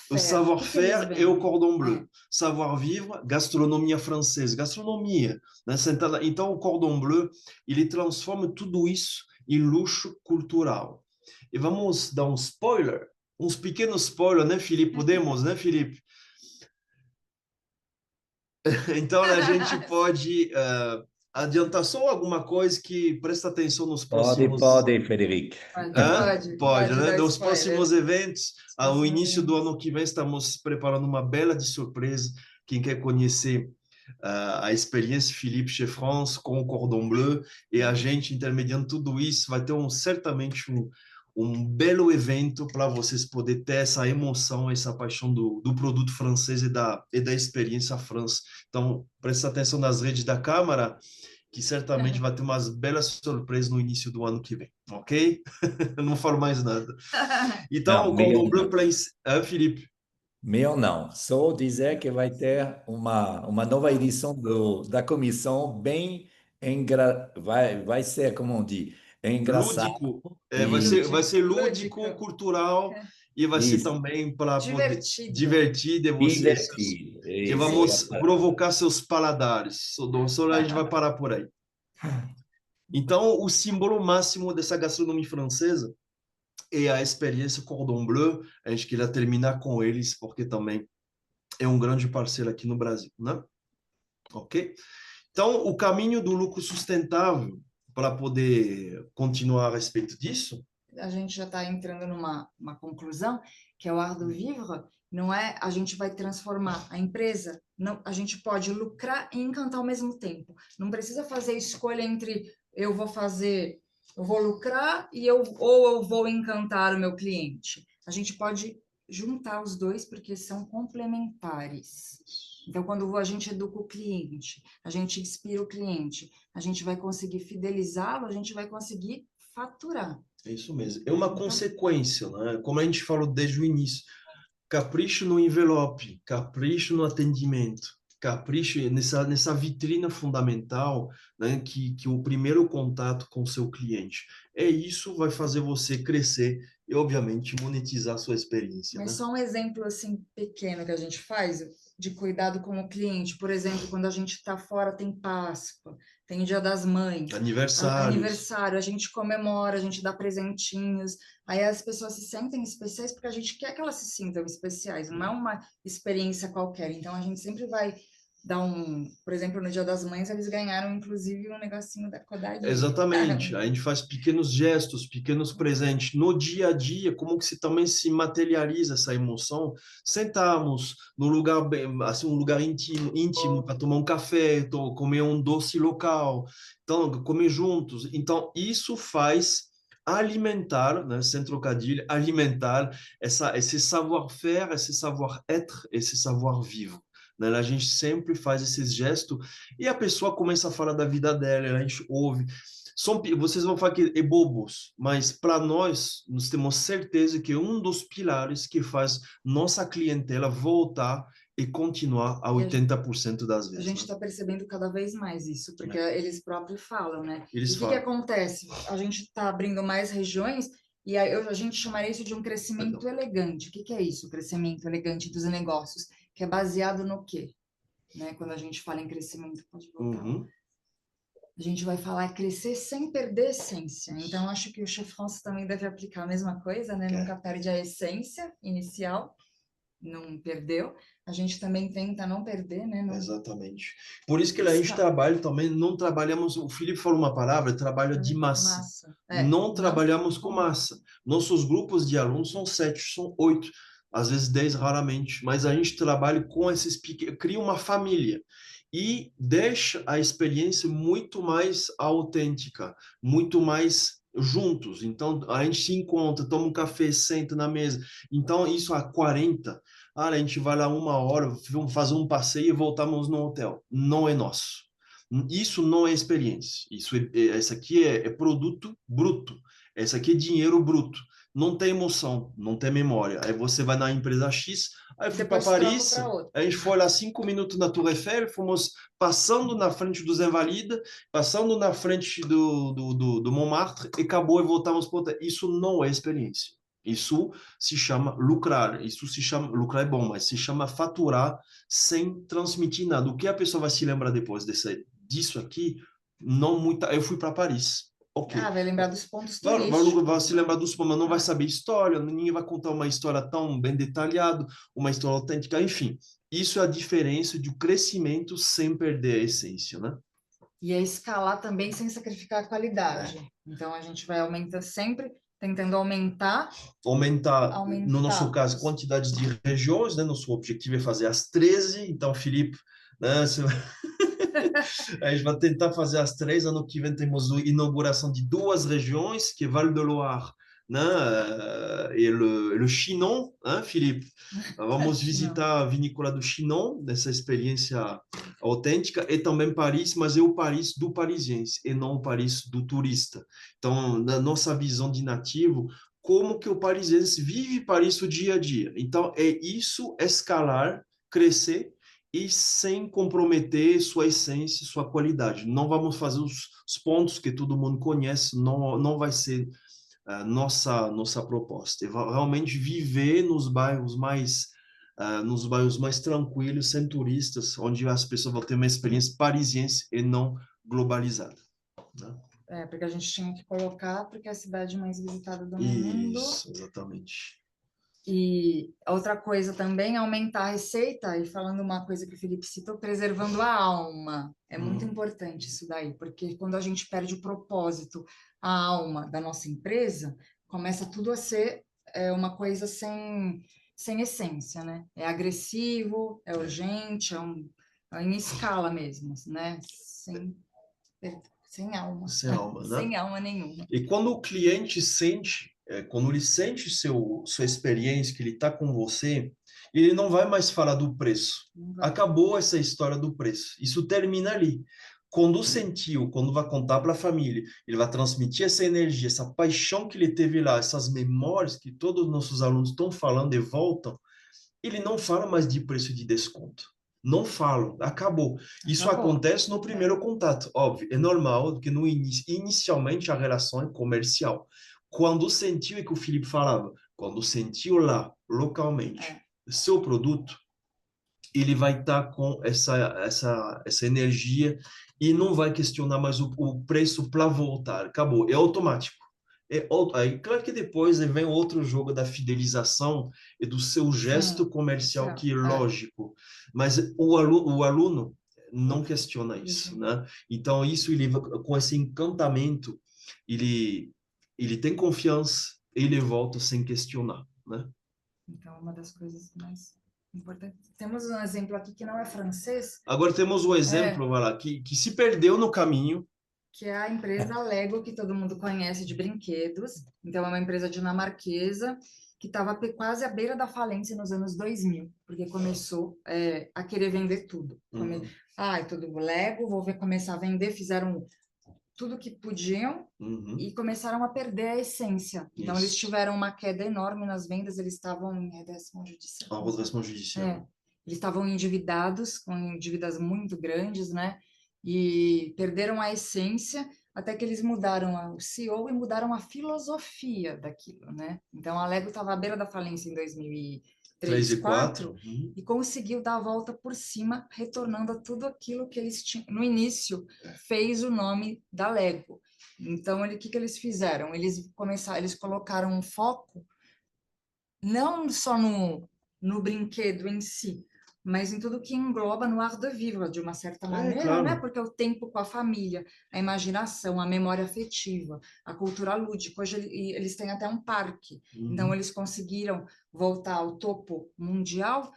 O savoir-faire é o Cordon Bleu. Savoir-vivre, gastronomia francesa. Gastronomia. Né? Então, o Cordon Bleu, ele transforma tudo isso em luxo cultural. E vamos dar um spoiler, uns pequenos spoilers, né, Felipe? Podemos, né, Felipe? Então, a gente pode adiantar só alguma coisa que presta atenção nos próximos... Pode, Frederico. Pode, né? Nos próximos eventos, ao início do ano que vem, estamos preparando uma bela de surpresa. Quem quer conhecer a experiência Philippe Chez France com o Cordon Bleu e a gente intermediando tudo isso, vai ter certamente um belo evento para vocês poderem ter essa emoção, essa paixão do produto francês e da experiência França. Então, presta atenção nas redes da Câmara, que certamente vai ter umas belas surpresas no início do ano que vem, ok? Não falo mais nada. Então, o Cordon Bleu Felipe. Meu não, só dizer que vai ter uma nova edição da comissão bem vai ser, como eu digo, engraçado. Lúdico, vai ser lúdico, cultural e vai ser também para poder divertir de vocês. Que vamos provocar seus paladares. Só a gente vai parar por aí. Então, o símbolo máximo dessa gastronomia francesa é a experiência Cordon Bleu. A gente queria terminar com eles, porque também é um grande parceiro aqui no Brasil, né? Ok? Então, o caminho do lucro sustentável, para poder continuar a respeito disso... A gente já está entrando numa conclusão, que é o art de vivre, não é a gente vai transformar a empresa, não, a gente pode lucrar e encantar ao mesmo tempo. Não precisa fazer escolha entre eu vou lucrar ou eu vou encantar o meu cliente. A gente pode juntar os dois porque são complementares. Então, quando a gente educa o cliente, a gente inspira o cliente, a gente vai conseguir fidelizá-lo, a gente vai conseguir faturar. É isso mesmo. É uma consequência, né? Como a gente falou desde o início. Capricho no envelope, capricho no atendimento, capricho nessa vitrina fundamental, né, que o primeiro contato com o seu cliente. Isso vai fazer você crescer e, obviamente, monetizar a sua experiência. Mas né? Só um exemplo assim pequeno que a gente faz de cuidado com o cliente. Por exemplo, quando a gente está fora, tem Páscoa, tem Dia das Mães. Aniversário, a gente comemora, a gente dá presentinhos. Aí as pessoas se sentem especiais porque a gente quer que elas se sintam especiais. Não é uma experiência qualquer. Então, a gente sempre vai dar por exemplo, no Dia das Mães, eles ganharam, inclusive, um negocinho da Kodak. Exatamente. A gente faz pequenos gestos, pequenos presentes. No dia a dia, como que também se materializa essa emoção? Sentamos no lugar, assim, um lugar íntimo para tomar um café, comer um doce local, então, comer juntos. Então, isso faz alimentar, né, sem trocadilho, alimentar esse savoir-faire, esse savoir-être, esse savoir-vivre. Né? A gente sempre faz esses gestos e a pessoa começa a falar da vida dela, a gente ouve. Vocês vão falar que é bobos, mas para nós temos certeza que é um dos pilares que faz nossa clientela voltar e continuar a 80% das vezes. A gente está percebendo cada vez mais isso, porque eles próprios falam, né? Eles falam. O que acontece? A gente está abrindo mais regiões e a gente chamaria isso de um crescimento elegante. O que é isso, o crescimento elegante dos negócios? Que é baseado no quê? Né? Quando a gente fala em crescimento, pode voltar. A gente vai falar crescer sem perder a essência. Então, acho que o Chez France também deve aplicar a mesma coisa, né? Nunca perde a essência inicial, não perdeu. A gente também tenta não perder, né? Não... Exatamente. Por isso que a gente trabalha também, não trabalhamos, o Felipe falou uma palavra, trabalho de massa. Não trabalhamos com massa. Nossos grupos de alunos são 7, são 8. às vezes 10 raramente, mas a gente trabalha com esses pequenos, cria uma família e deixa a experiência muito mais autêntica, muito mais juntos. Então, a gente se encontra, toma um café, senta na mesa. Então, isso há 40, a gente vai lá 1 hora, vamos fazer um passeio e voltamos no hotel. Não é nosso. Isso não é experiência. Essa aqui é produto bruto. Essa aqui é dinheiro bruto. Não tem emoção, não tem memória. Aí você vai na empresa X, aí eu fui para Paris, a gente foi lá 5 minutos na Tour Eiffel, fomos passando na frente dos Invalides, passando na frente do Montmartre, e acabou e voltamos para o hotel. Isso não é experiência. Isso se chama lucrar. Isso se chama, lucrar é bom, mas se chama faturar sem transmitir nada. O que a pessoa vai se lembrar depois disso aqui? Não muita. Eu fui para Paris. Okay. Vai lembrar dos pontos turísticos. Vai se lembrar dos pontos, mas não vai saber história, ninguém vai contar uma história tão bem detalhada, uma história autêntica, enfim. Isso é a diferença de crescimento sem perder a essência, né? E é escalar também sem sacrificar a qualidade. Então, a gente vai aumentar sempre, tentando aumentar, no nosso caso, quantidade de regiões, né? Nosso objetivo é fazer as 13, então, Felipe, né? A gente vai tentar fazer as 3. Ano que vem temos a inauguração de 2 regiões, que é Val de Loire, né? E o Chinon, hein, Felipe? Vamos visitar a vinícola do Chinon, dessa experiência autêntica, e também Paris, mas é o Paris do parisiense, e não o Paris do turista. Então, na nossa visão de nativo, como que o parisiense vive Paris o dia a dia. Então, é isso, escalar, crescer, e sem comprometer sua essência, sua qualidade. Não vamos fazer os pontos que todo mundo conhece, não vai ser nossa proposta. É realmente viver nos bairros mais tranquilos, sem turistas, onde as pessoas vão ter uma experiência parisiense e não globalizada. Né? Porque a gente tinha que colocar, porque é a cidade mais visitada do mundo. Isso, exatamente. E outra coisa também é aumentar a receita, e falando uma coisa que o Felipe citou, preservando a alma. É muito importante isso daí, porque quando a gente perde o propósito, a alma da nossa empresa, começa tudo a ser uma coisa sem essência, né? É agressivo, é urgente, é em escala mesmo, né? Sem alma. Sem alma, né? Sem alma nenhuma. E quando o cliente sente, quando ele sente sua experiência, que ele está com você, ele não vai mais falar do preço. Acabou essa história do preço. Isso termina ali. Quando sentiu, quando vai contar para a família, ele vai transmitir essa energia, essa paixão que ele teve lá, essas memórias que todos os nossos alunos estão falando e voltam, ele não fala mais de preço de desconto. Não falam, acabou. Isso acontece no primeiro contato, óbvio. É normal, porque inicialmente a relação é comercial. Quando sentiu, é que o Felipe falava, quando sentiu lá, localmente, seu produto, ele vai estar com essa energia e não vai questionar mais o preço para voltar. Acabou, é automático. Aí, claro que depois vem outro jogo da fidelização e do seu gesto comercial, que é lógico, mas o aluno não questiona isso, né? Então, isso ele com esse encantamento, ele tem confiança, ele volta sem questionar, né? Então, uma das coisas mais importantes. Temos um exemplo aqui que não é francês. Agora temos um exemplo, vai lá, que se perdeu no caminho, que é a empresa Lego, que todo mundo conhece, de brinquedos. Então, é uma empresa dinamarquesa que estava quase à beira da falência nos anos 2000, porque começou a querer vender tudo. Tudo Lego, começar a vender, fizeram tudo que podiam e começaram a perder a essência. Então, eles tiveram uma queda enorme nas vendas, eles estavam em redação judicial. Eles estavam endividados, com dívidas muito grandes, né? E perderam a essência, até que eles mudaram o CEO e mudaram a filosofia daquilo, né? Então, a Lego estava à beira da falência em 2003, 2004, e conseguiu dar a volta por cima, retornando a tudo aquilo que eles tinham. No início, fez o nome da Lego. Então, o que eles fizeram? Eles colocaram um foco não só no brinquedo em si, mas em tudo que engloba no art de vivre, de uma certa maneira, claro. né? Porque é o tempo com a família, a imaginação, a memória afetiva, a cultura lúdica. Hoje eles têm até um parque, então eles conseguiram voltar ao topo mundial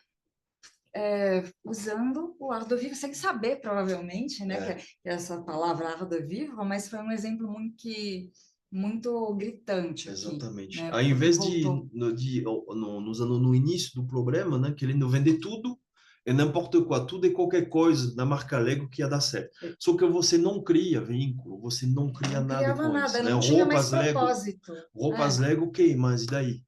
usando o art de vivre, sem saber, provavelmente, né? Que é essa palavra art de vivre, mas foi um exemplo muito gritante aqui. Exatamente. Né? Ao invés no início do problema, né, querendo vender tudo e n'importe quoi, tudo e qualquer coisa na marca Lego que ia dar certo. Só que você não cria vínculo, você não cria nada com isso. Não tinha mais propósito. Roupas Lego, ok, mas e daí?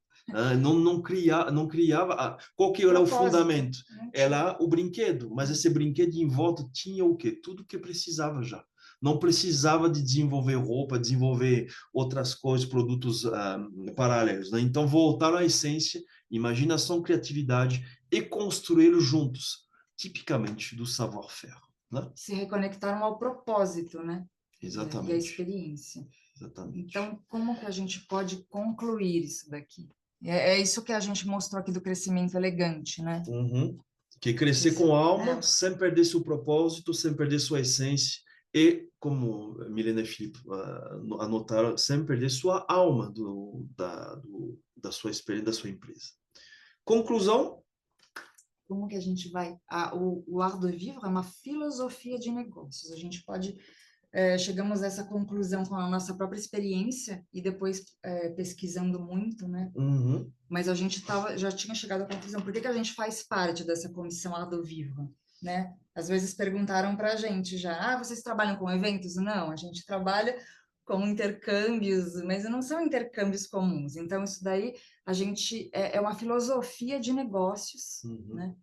Não criava. Qual que era o fundamento? Era o brinquedo, mas esse brinquedo em volta tinha o quê? Tudo que precisava já. Não precisava de desenvolver roupa, desenvolver outras coisas, produtos paralelos. Né? Então, voltaram à essência, imaginação, criatividade e construíram juntos, tipicamente do savoir-faire. Né? Se reconectaram ao propósito, né? Exatamente. E à experiência. Exatamente. Então, como que a gente pode concluir isso daqui? É isso que a gente mostrou aqui do crescimento elegante, né? Que crescer com alma, sem perder seu propósito, sem perder sua essência e, como Milena e Filipe anotaram, sem perder sua alma da sua experiência, da sua empresa. Conclusão? Como que a gente vai... o art de vivre é uma filosofia de negócios. A gente pode... chegamos a essa conclusão com a nossa própria experiência e depois pesquisando muito, né? Mas a gente já tinha chegado à conclusão. Por que a gente faz parte dessa comissão art de vivre, né? Às vezes perguntaram para a gente já, vocês trabalham com eventos? Não, a gente trabalha com intercâmbios, mas não são intercâmbios comuns. Então, isso daí, a gente é uma filosofia de negócios, né?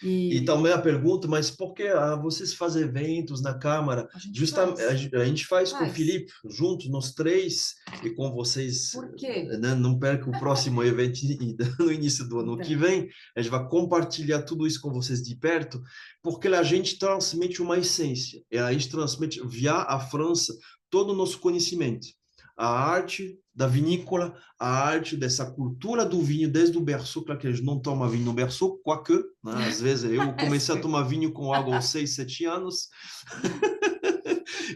E também a pergunta, mas por que vocês fazem eventos na Câmara? A gente faz com o Filipe, juntos, nós três, e com vocês. Por quê? Né? Não perca o próximo evento no início do ano que vem. A gente vai compartilhar tudo isso com vocês de perto, porque a gente transmite uma essência. E a gente transmite via a França todo o nosso conhecimento. A arte da vinícola, a arte dessa cultura do vinho desde o berço, claro que a gente não toma vinho no berço, quoique, né? Às vezes eu comecei a tomar vinho com água aos 6, 7 anos.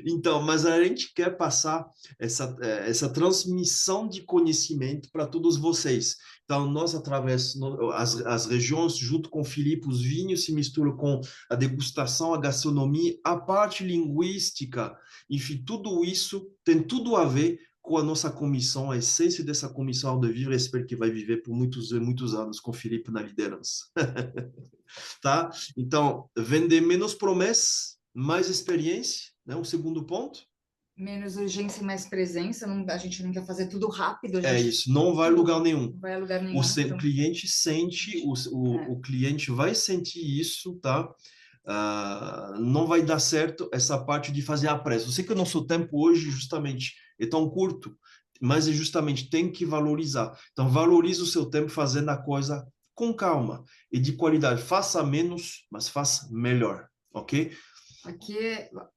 Então, mas a gente quer passar essa transmissão de conhecimento para todos vocês. Então, nós, através as regiões, junto com o Filipe, os vinhos se misturam com a degustação, a gastronomia, a parte linguística, enfim, tudo isso tem tudo a ver com a nossa comissão, a essência dessa comissão de vivre, espero que vai viver por muitos anos com o Filipe na liderança. Tá? Então, vender menos promessas, mais experiência, né? Um segundo ponto. Menos urgência e mais presença, a gente não quer fazer tudo rápido. Isso, não vai a lugar nenhum. Não vai a lugar nenhum. O cliente sente, o cliente vai sentir isso, tá? Não vai dar certo essa parte de fazer a pressa. Eu sei que o nosso tempo hoje, justamente, é tão curto, mas é justamente tem que valorizar. Então, valorize o seu tempo fazendo a coisa com calma e de qualidade. Faça menos, mas faça melhor, ok? Aqui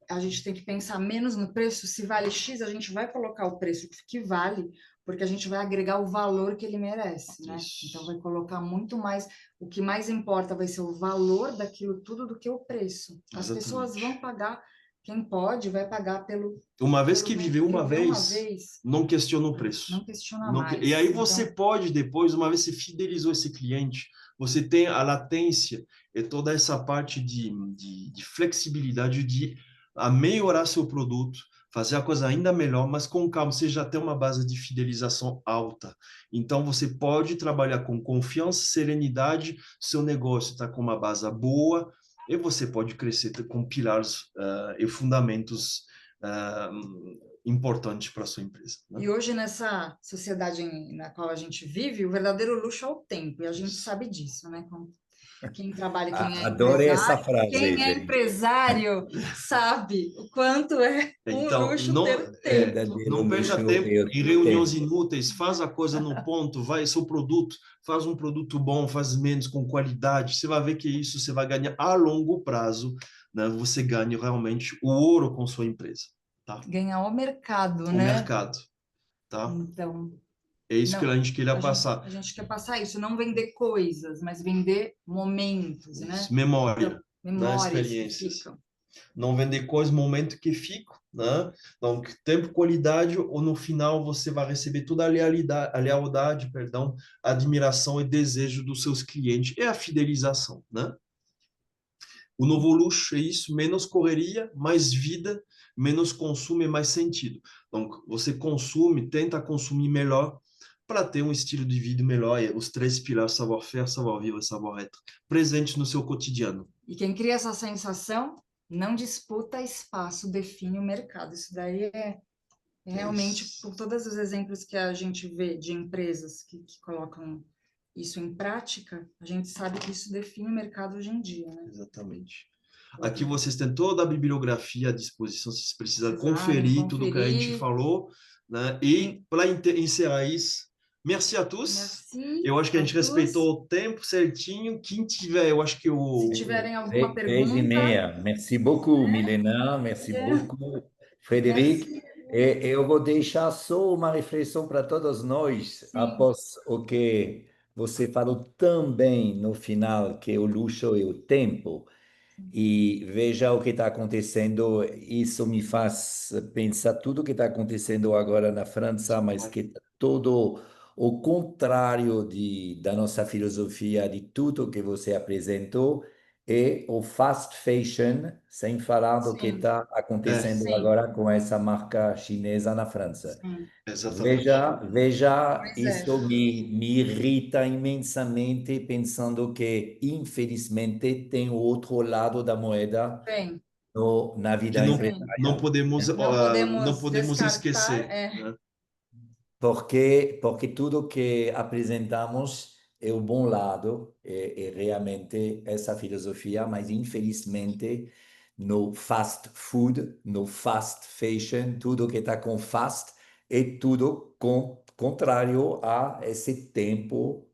a gente tem que pensar menos no preço. Se vale X, a gente vai colocar o preço que vale, porque a gente vai agregar o valor que ele merece, né? Isso. Então vai colocar muito mais. O que mais importa vai ser o valor daquilo tudo do que o preço. As pessoas vão pagar. Quem pode vai pagar pelo... Uma vez que viveu uma vez, não questiona o preço. Não questiona mais. E aí você pode depois, uma vez que você fidelizou esse cliente, você tem a latência e toda essa parte de flexibilidade de melhorar seu produto, fazer a coisa ainda melhor, mas com calma, você já tem uma base de fidelização alta. Então, você pode trabalhar com confiança, serenidade, seu negócio está com uma base boa, e você pode crescer com pilares e fundamentos importantes para a sua empresa. Né? E hoje, nessa sociedade na qual a gente vive, o verdadeiro luxo é o tempo, e a gente sabe disso, né? Quem trabalha, quem é Adorei essa frase. Quem é empresário sabe o quanto é um luxo ter tempo. Não perca tempo em reuniões inúteis, faz a coisa no ponto, vai seu produto, faz um produto bom, faz menos com qualidade, você vai ver que isso você vai ganhar a longo prazo, né? Você ganha realmente o ouro com sua empresa. Tá? Ganhar o mercado, né? O mercado, tá? Então, É isso que a gente queria a passar. A gente quer passar isso, não vender coisas, mas vender momentos, né? Memória, Então, memórias experiências. que ficam. Não vender coisas, momento que ficam, né? Então, tempo, qualidade, ou no final você vai receber toda a lealdade, perdão, admiração e desejo dos seus clientes. É a fidelização, né? O novo luxo é isso, menos correria, mais vida, menos consumo e mais sentido. Então, você consome, tenta consumir melhor para ter um estilo de vida melhor. E os três pilares, savoir-faire, savoir-vivre e savoir-être, presentes no seu cotidiano. E quem cria essa sensação não disputa espaço, define o mercado. Isso daí é realmente, por todos os exemplos que a gente vê de empresas que colocam isso em prática, a gente sabe que isso define o mercado hoje em dia, né? Exatamente. Aqui vocês têm toda a bibliografia à disposição, se vocês precisarem conferir tudo que a gente falou, né? E para encerrar isso, merci a tous. Eu acho que a gente respeitou o tempo certinho. Quem tiver, eu acho que o... Se tiverem alguma pergunta... 3h30. Merci beaucoup, Milena. Merci beaucoup, Frédéric. E eu vou deixar só uma reflexão para todos nós, após o que você falou também no final, que o luxo é o tempo. E veja o que está acontecendo. Isso me faz pensar tudo o que está acontecendo agora na França, mas que é todo o contrário da nossa filosofia, de tudo que você apresentou, é o fast fashion, sem falar do que está acontecendo agora com essa marca chinesa na França. Veja, isso me irrita imensamente, pensando que, infelizmente, tem o outro lado da moeda na vida empresarial. Não podemos esquecer. Né? Porque tudo que apresentamos é o bom lado, é realmente essa filosofia, mas infelizmente no fast food, no fast fashion, tudo que está com fast é tudo contrário a esse tempo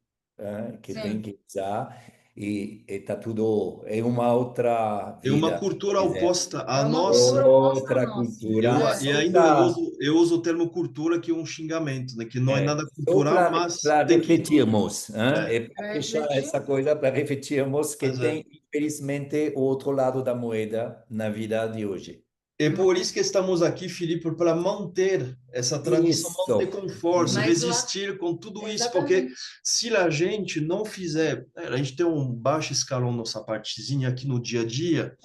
que tem que usar. E está tudo é uma outra vida. É uma cultura oposta à nossa. Outra cultura. E ainda eu uso o termo cultura, que é um xingamento, né? Que não é nada cultural, mas para refletirmos, é para deixar essa coisa, para refletirmos que tem, infelizmente, o outro lado da moeda na vida de hoje. É por isso que estamos aqui, Filipe, para manter essa tradição, manter com força, resistir com tudo isso, porque se a gente não fizer, a gente tem um baixo escalão nossa partezinha aqui no dia a dia,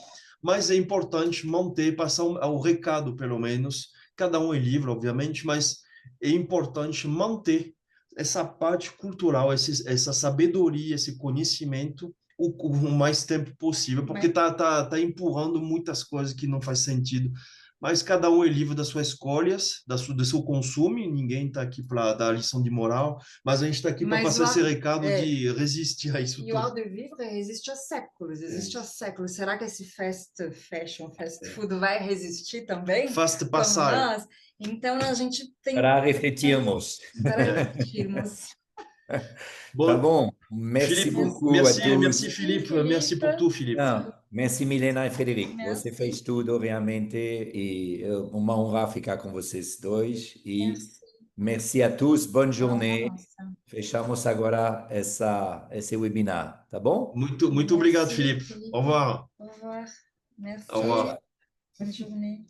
mas é importante manter, passar o recado, pelo menos, cada um é livre, obviamente, mas é importante manter essa parte cultural, essa sabedoria, esse conhecimento, o mais tempo possível, porque tá empurrando muitas coisas que não faz sentido. Mas cada um é livre das suas escolhas, do seu consumo, ninguém está aqui para dar lição de moral, mas a gente está aqui para passar esse recado de resistir a isso tudo. E o Art de Vivre resiste há séculos, existe há séculos. Será que esse fast fashion, fast food vai resistir também? Fast passar. Então a gente tem... Para refletirmos. Bon, tá bom. Merci beaucoup merci, a todos. Merci, Philippe. Merci pour tout, Philippe. Não, merci, Milena e Frederic. Você fez tudo, realmente, e é uma honra ficar com vocês dois. E merci a todos. Bonne journée. Fechamos agora esse webinar, tá bom? Muito obrigado, Philippe. Au revoir. Au revoir. Merci. Au revoir. Bonne journée.